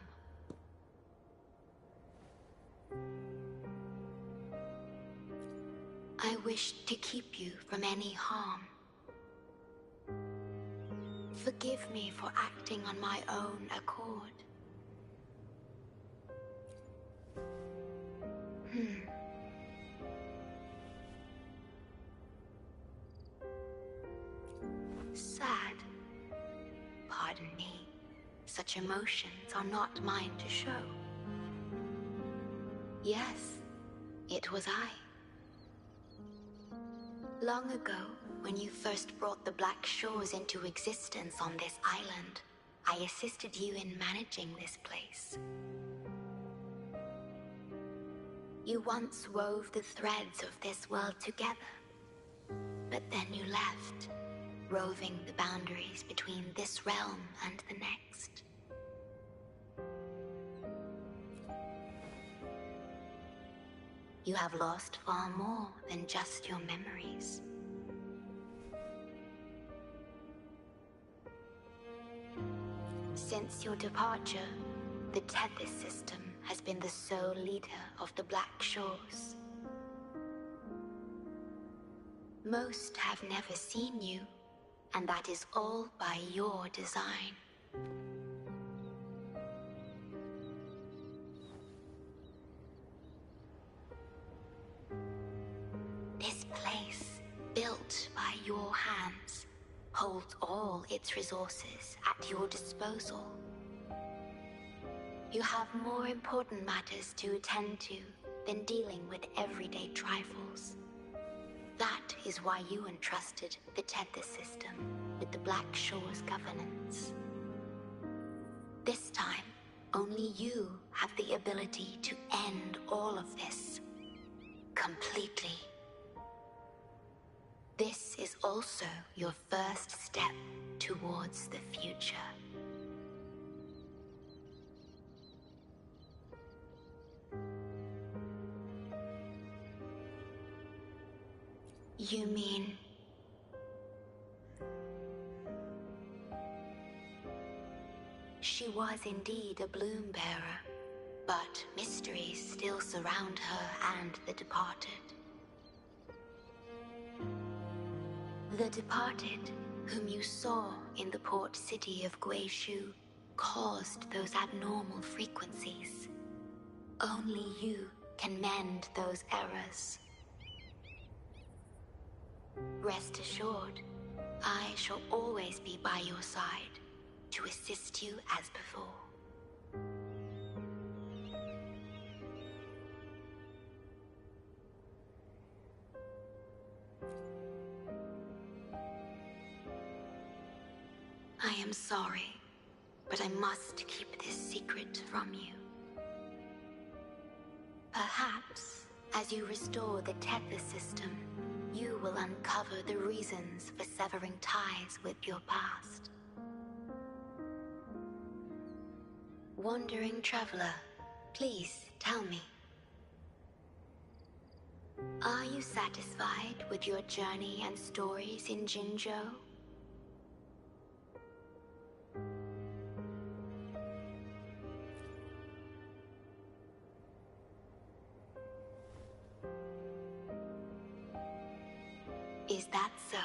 I wish to keep you from any harm. Forgive me for acting on my own accord. Sad. Pardon me. Such emotions are not mine to show. Yes, it was I. Long ago, when you first brought the Black Shores into existence on this island, I assisted you in managing this place. You once wove the threads of this world together, but then you left, roving the boundaries between this realm and the next. You have lost far more than just your memories. Since your departure, the Tethys system has been the sole leader of the Black Shores. Most have never seen you, and that is all by your design. This place, built by your hands, holds all its resources at your disposal. You have more important matters to attend to than dealing with everyday trifles. That is why you entrusted the Tether system with the Black Shore's governance. This time, only you have the ability to end all of this. Completely. This is also your first step towards the future. You mean... She was indeed a bloom bearer, but mysteries still surround her and the departed. The departed, whom you saw in the port city of Guishu, caused those abnormal frequencies. Only you can mend those errors. Rest assured, I shall always be by your side to assist you as before. I am sorry, but I must keep this secret from you. Perhaps, as you restore the Tether system, you will uncover the reasons for severing ties with your past. Wandering traveler, please tell me. Are you satisfied with your journey and stories in Jinzhou? Is that so?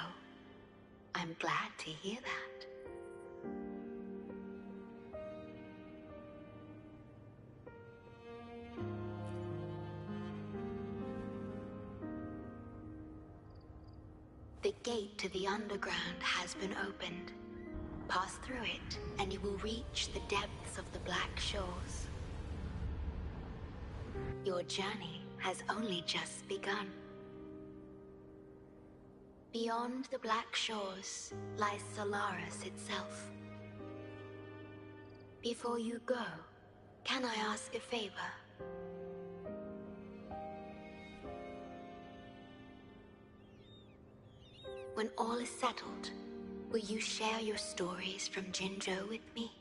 I'm glad to hear that. The gate to the underground has been opened. Pass through it, and you will reach the depths of the Black Shores. Your journey has only just begun. Beyond the Black Shores lies Solaris itself. Before you go, can I ask a favor? When all is settled, will you share your stories from Jinzhou with me?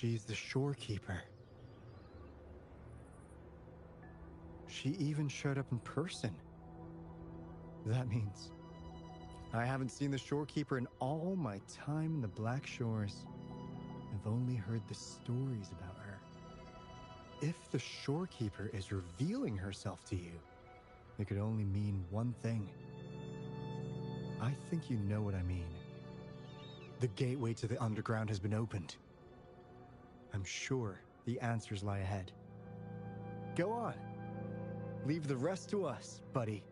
She's the shorekeeper. She even showed up in person. That means I haven't seen the shorekeeper in all my time in the Black Shores. I've only heard the stories about her. If the shorekeeper is revealing herself to you, it could only mean one thing. I think you know what I mean. The gateway to the underground has been opened. I'm sure the answers lie ahead. Go on. Leave the rest to us, buddy.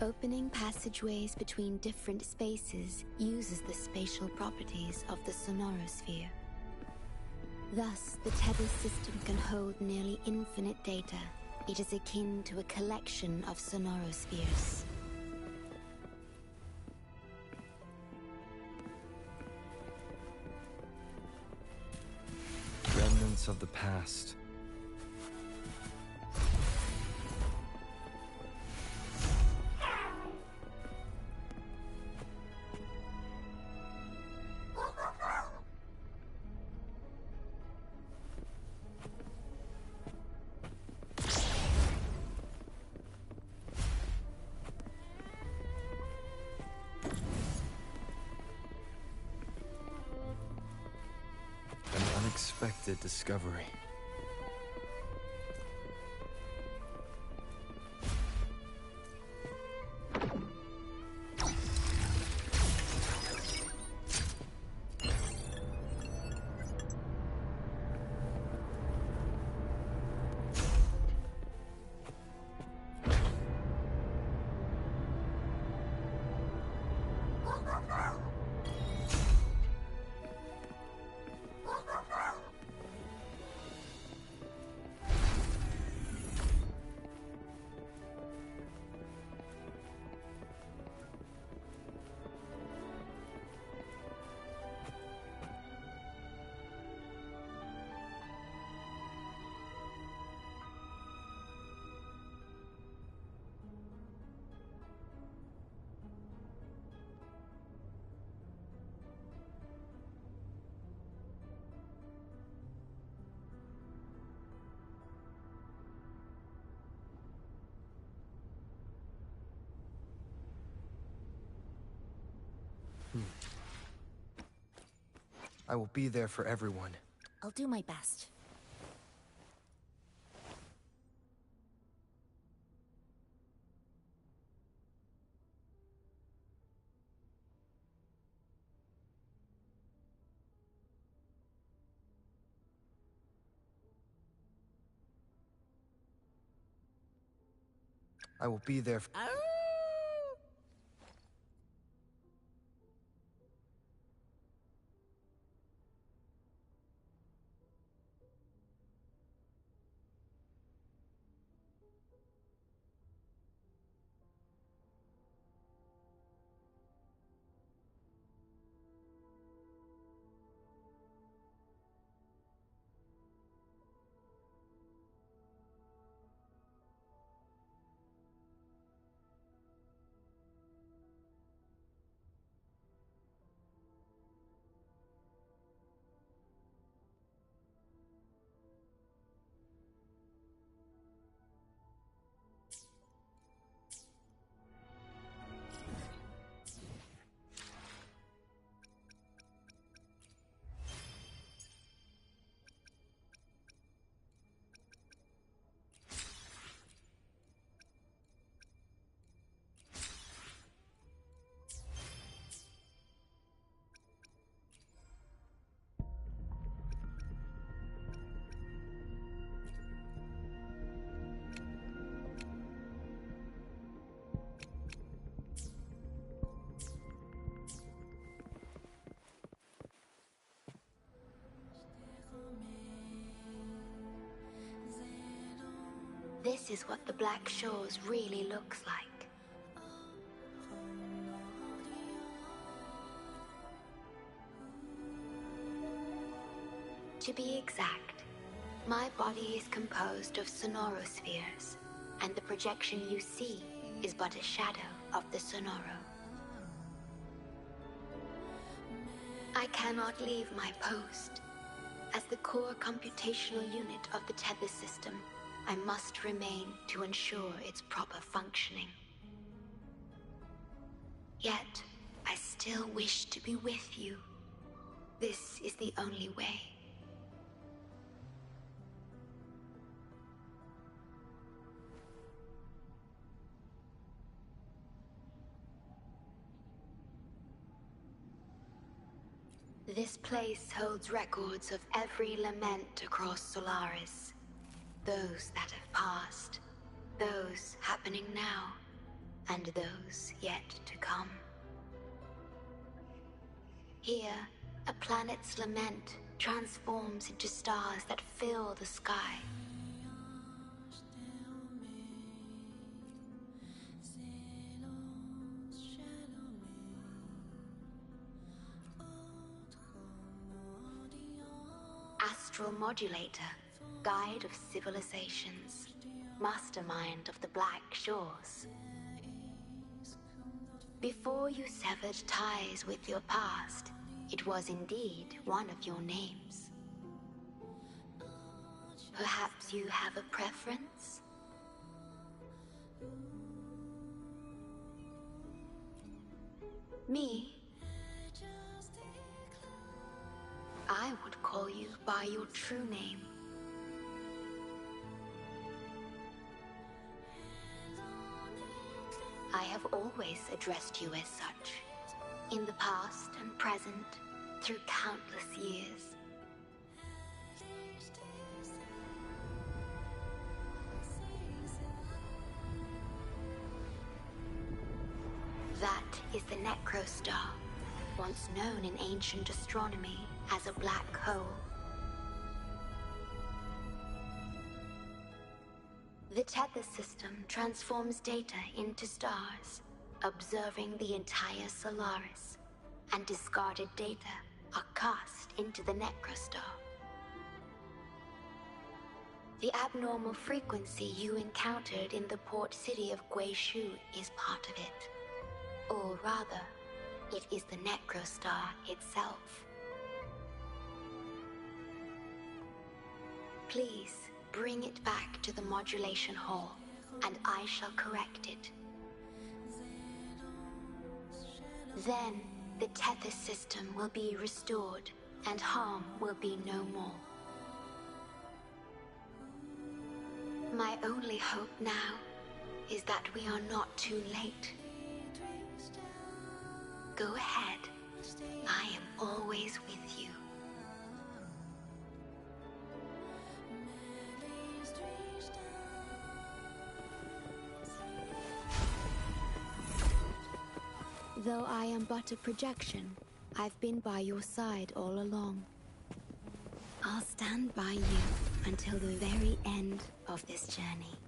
Opening passageways between different spaces uses the spatial properties of the sonorosphere. Thus, the tether system can hold nearly infinite data. It is akin to a collection of sonorospheres. Remnants of the past. Unexpected discovery. I will be there for everyone. I'll do my best. I will be there. This is what the Black Shores really looks like. To be exact, my body is composed of sonorospheres, and the projection you see is but a shadow of the sonoro. I cannot leave my post. As the core computational unit of the tether system, I must remain to ensure its proper functioning. Yet, I still wish to be with you. This is the only way. This place holds records of every lament across Solaris. Those that have passed, those happening now, and those yet to come. Here, a planet's lament transforms into stars that fill the sky. Astral Modulator, guide of civilizations, mastermind of the Black Shores. Before you severed ties with your past, it was indeed one of your names. Perhaps you have a preference? Me? I would call you by your true name. I have always addressed you as such, in the past and present, through countless years. That is the Necrostar, once known in ancient astronomy as a black hole. The tether system transforms data into stars, observing the entire Solaris, and discarded data are cast into the Necrostar. The abnormal frequency you encountered in the port city of Guishu is part of it. Or rather, it is the Necrostar itself. Please, bring it back to the modulation hall, and I shall correct it. Then, the tether system will be restored, and harm will be no more. My only hope now is that we are not too late. Go ahead. I am always with you. Though I am but a projection, I've been by your side all along. I'll stand by you until the very end of this journey.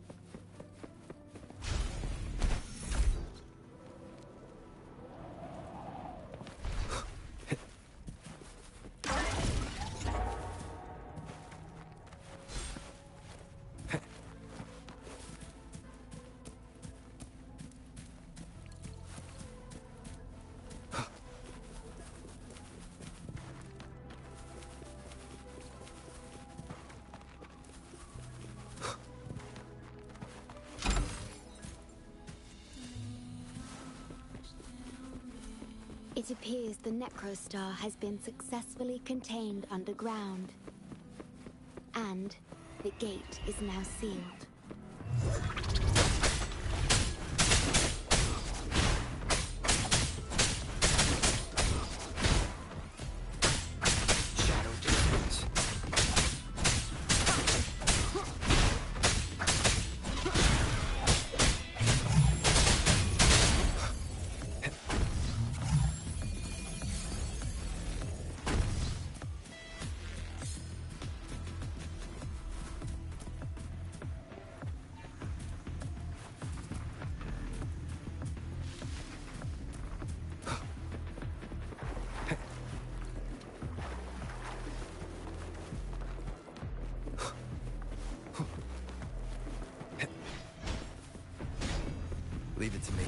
It appears the Necrostar has been successfully contained underground. And the gate is now sealed. Leave it to me.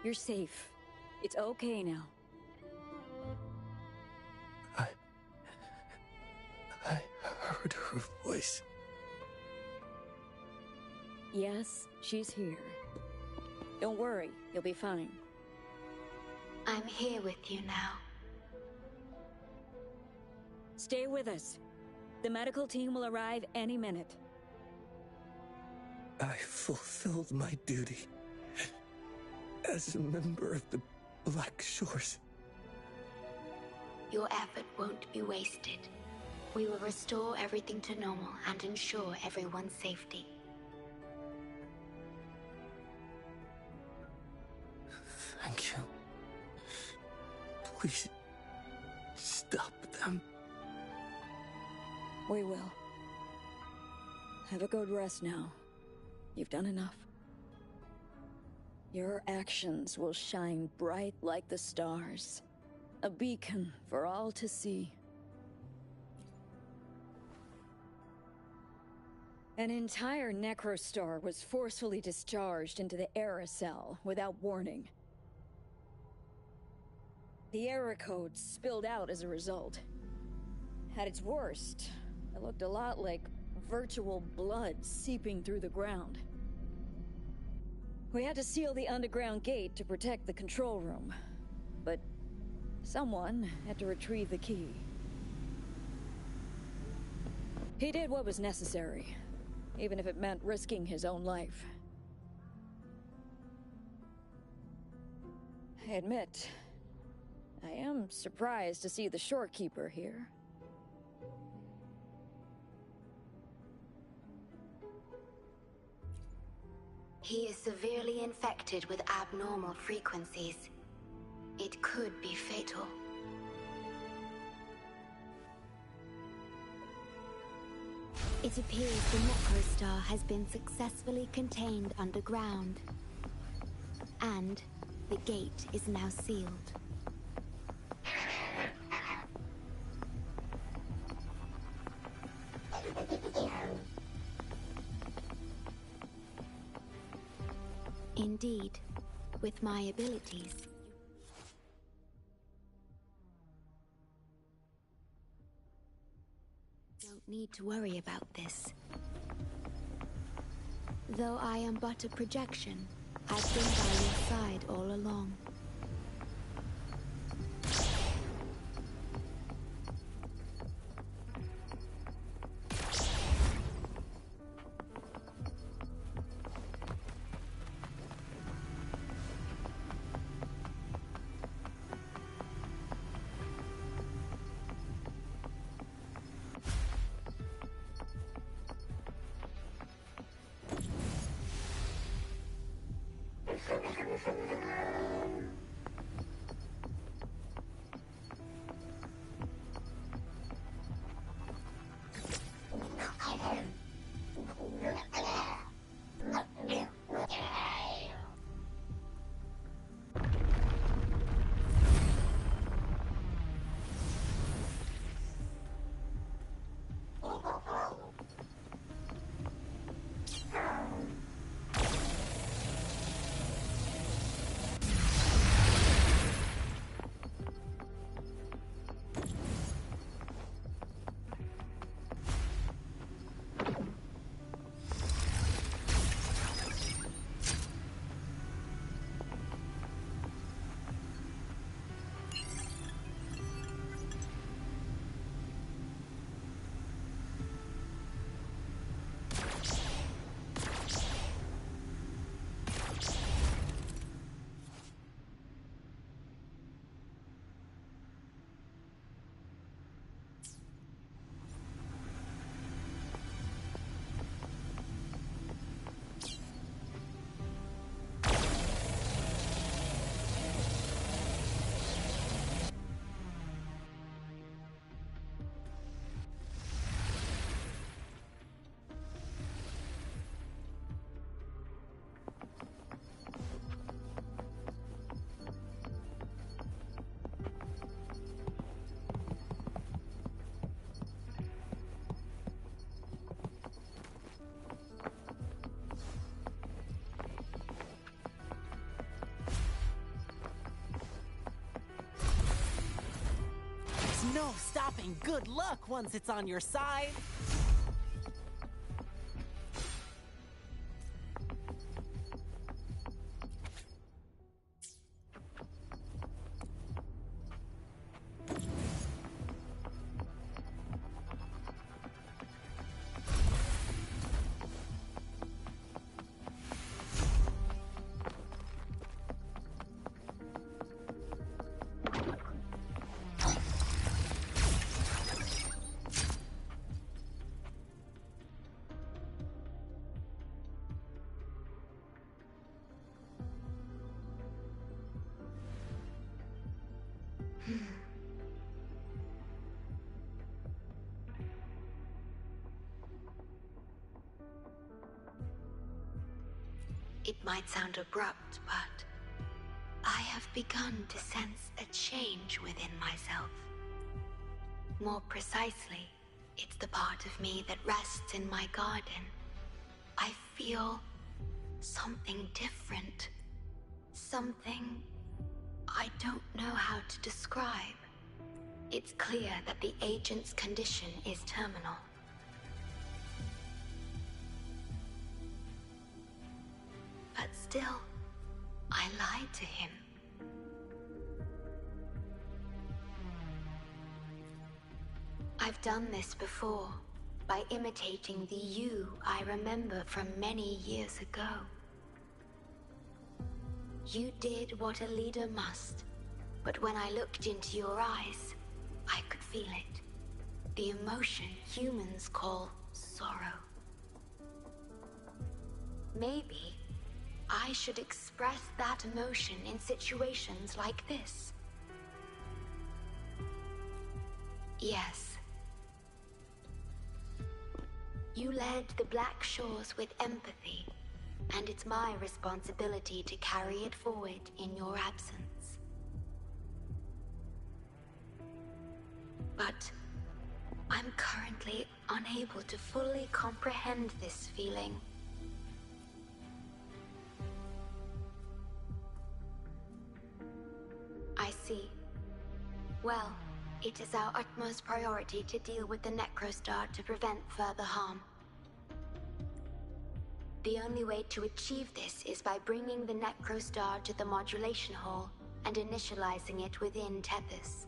You're safe. It's okay now. I heard her voice. Yes, she's here. Don't worry, you'll be fine. I'm here with you now. Stay with us. The medical team will arrive any minute. I fulfilled my duty as a member of the Black Shores. Your effort won't be wasted. We will restore everything to normal and ensure everyone's safety. Thank you. Please, stop them. We will. Have a good rest now. You've done enough. Your actions will shine bright like the stars. A beacon for all to see. An entire Necrostar was forcefully discharged into the aerosol without warning. The error codes spilled out as a result. At its worst, it looked a lot like virtual blood seeping through the ground. We had to seal the underground gate to protect the control room, but someone had to retrieve the key. He did what was necessary, even if it meant risking his own life. I admit, I am surprised to see the shorekeeper here. He is severely infected with abnormal frequencies. It could be fatal. It appears the Necrostar has been successfully contained underground. And the gate is now sealed. Indeed, with my abilities. Don't need to worry about this. Though I am but a projection, I've been by your side all along. and good luck once it's on your side. It might sound abrupt, but I have begun to sense a change within myself. More precisely, it's the part of me that rests in my garden. I feel something different. Something I don't know how to describe. It's clear that the agent's condition is terminal. But still, I lied to him. I've done this before, by imitating the you I remember from many years ago. You did what a leader must, but when I looked into your eyes, I could feel it. The emotion humans call sorrow. Maybe I should express that emotion in situations like this. Yes. You led the Black Shores with empathy, and it's my responsibility to carry it forward in your absence. But I'm currently unable to fully comprehend this feeling. I see. Well, it is our utmost priority to deal with the Necrostar to prevent further harm. The only way to achieve this is by bringing the Necrostar to the modulation hall and initializing it within Tethys.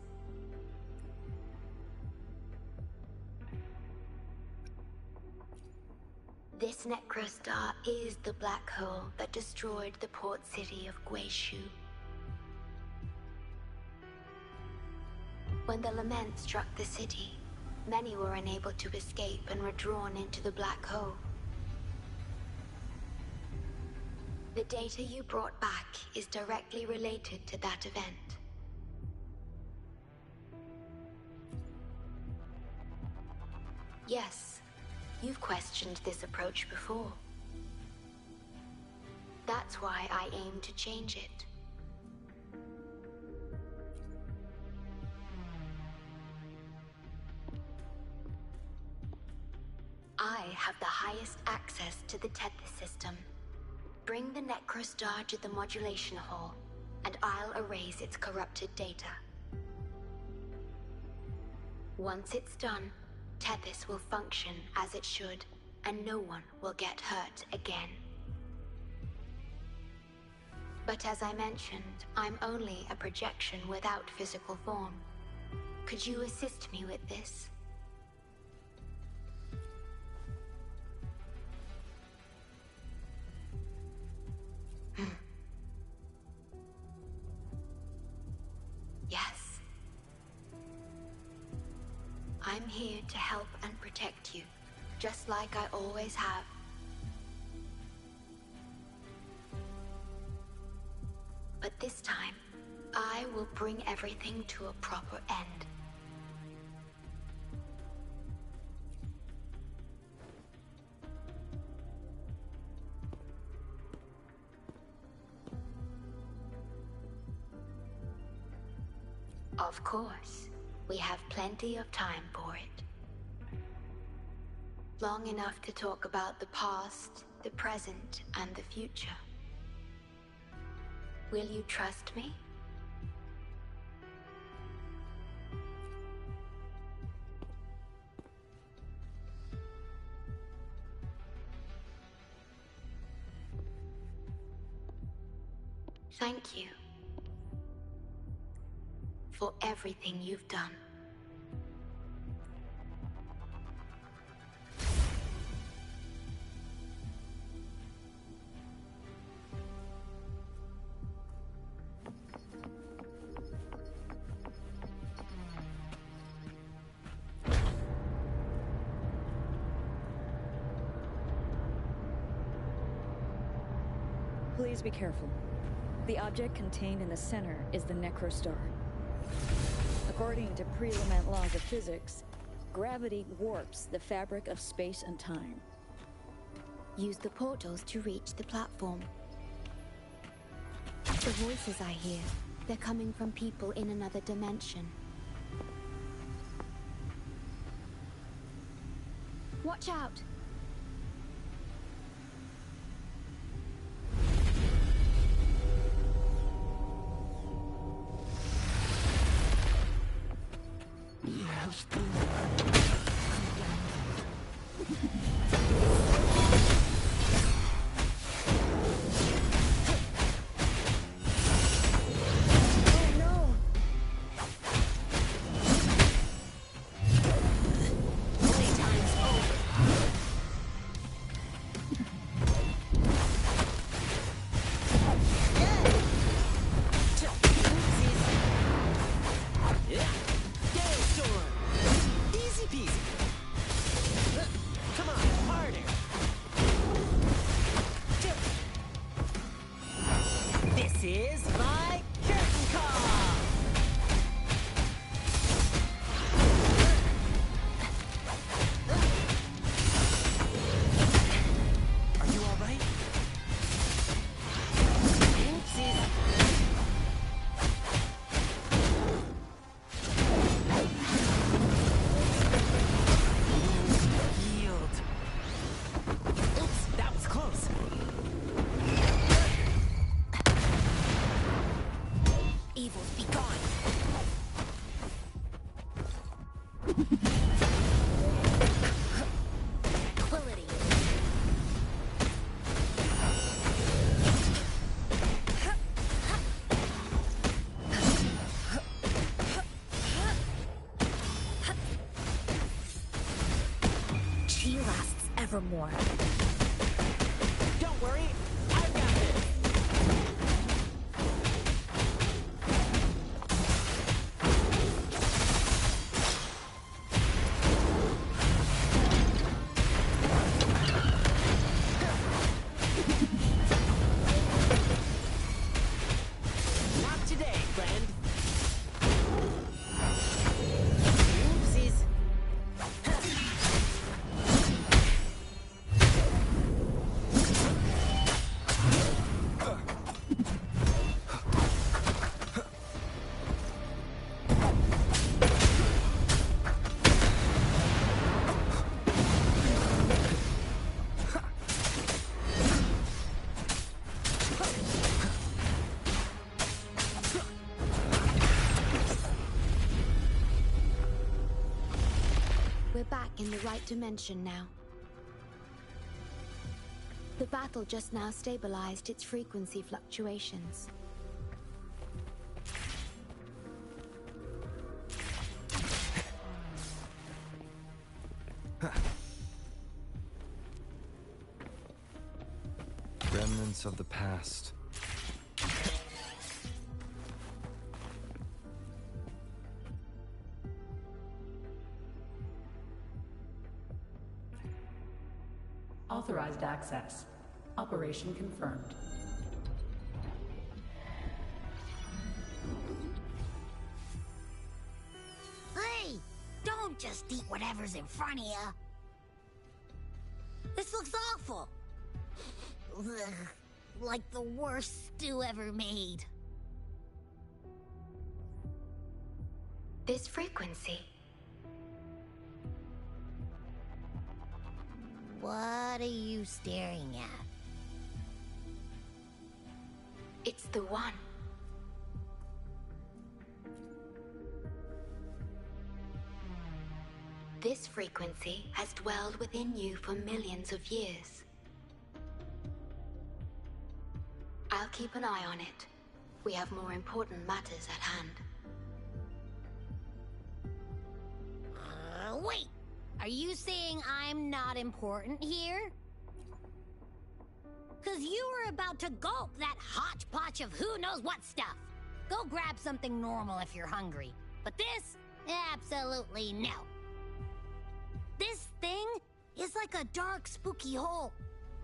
This Necrostar is the black hole that destroyed the port city of Guishu. When the lament struck the city, many were unable to escape and were drawn into the black hole. The data you brought back is directly related to that event. Yes, you've questioned this approach before. That's why I aim to change it. I have the highest access to the Tethys system. Bring the Necrostar to the modulation hall, and I'll erase its corrupted data. Once it's done, Tethys will function as it should, and no one will get hurt again. But as I mentioned, I'm only a projection without physical form. Could you assist me with this? Yes. I'm here to help and protect you, just like I always have. But this time, I will bring everything to a proper end. Of course, we have plenty of time for it. Long enough to talk about the past, the present, and the future. Will you trust me? Thank you for everything you've done. Please be careful. The object contained in the center is the Necrostar. According to pre-Lament laws of physics, gravity warps the fabric of space and time. Use the portals to reach the platform. The voices I hear, they're coming from people in another dimension. Watch out! Evermore. Don't worry, I've got this. Not today, friend. Oopsies. We're back in the right dimension now. The battle just now stabilized its frequency fluctuations. Remnants of the past. Authorized access. Operation confirmed. Hey! Don't just eat whatever's in front of you. This looks awful. Ugh, like the worst stew ever made. This frequency. What are you staring at? It's the one. This frequency has dwelled within you for millions of years. I'll keep an eye on it We have more important matters at hand. Wait! Are you saying I'm not important here? 'Cause you were about to gulp that hodgepodge of who knows what stuff. Go grab something normal if you're hungry. But this? Absolutely no. This thing is like a dark, spooky hole.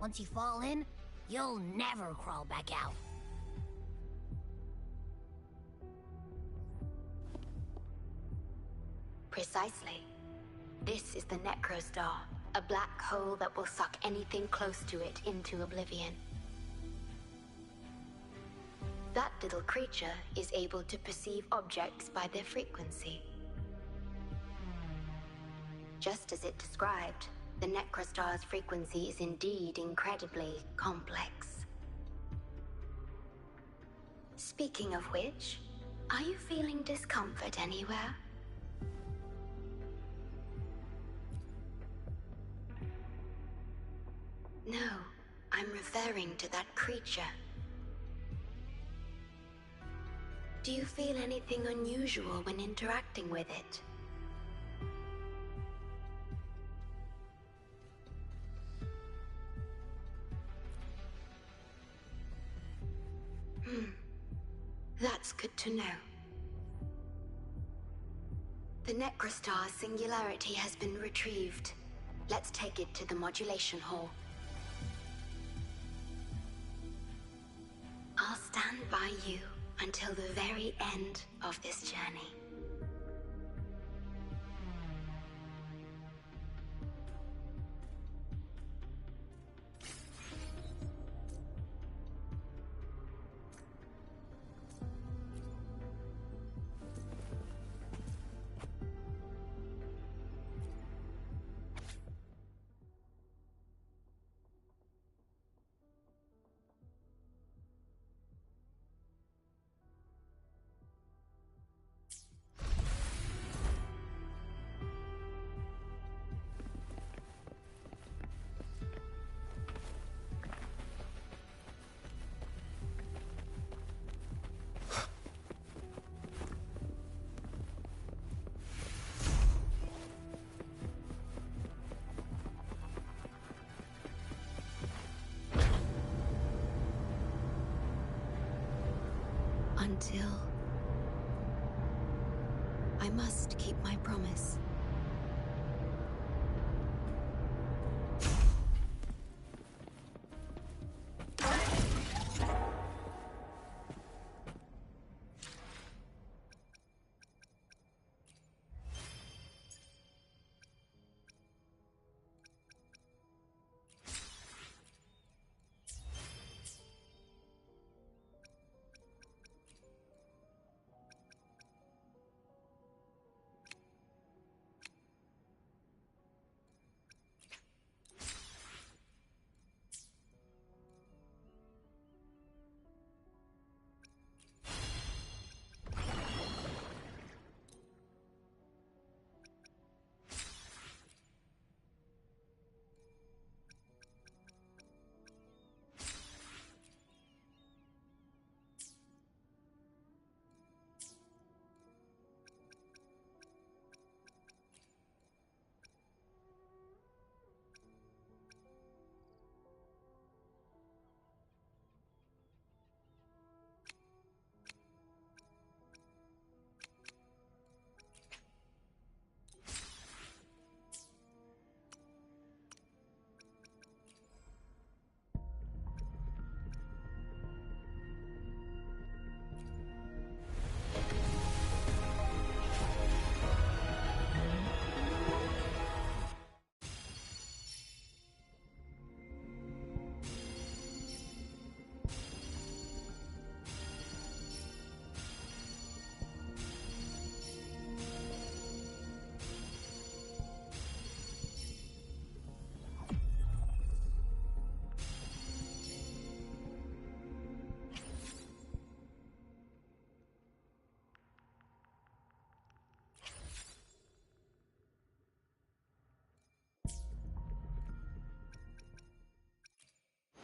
Once you fall in, you'll never crawl back out. Precisely. This is the Necrostar, a black hole that will suck anything close to it into oblivion. That little creature is able to perceive objects by their frequency. Just as it described, the Necrostar's frequency is indeed incredibly complex. Speaking of which, are you feeling discomfort anywhere? No, I'm referring to that creature. Do you feel anything unusual when interacting with it? That's good to know. The Necrostar's singularity has been retrieved. Let's take it to the modulation hall. I'll stand by you until the very end of this journey. Until I must keep my promise.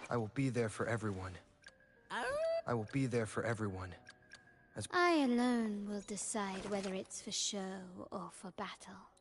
I will be there for everyone. I will be there for everyone. I alone will decide whether it's for show or for battle.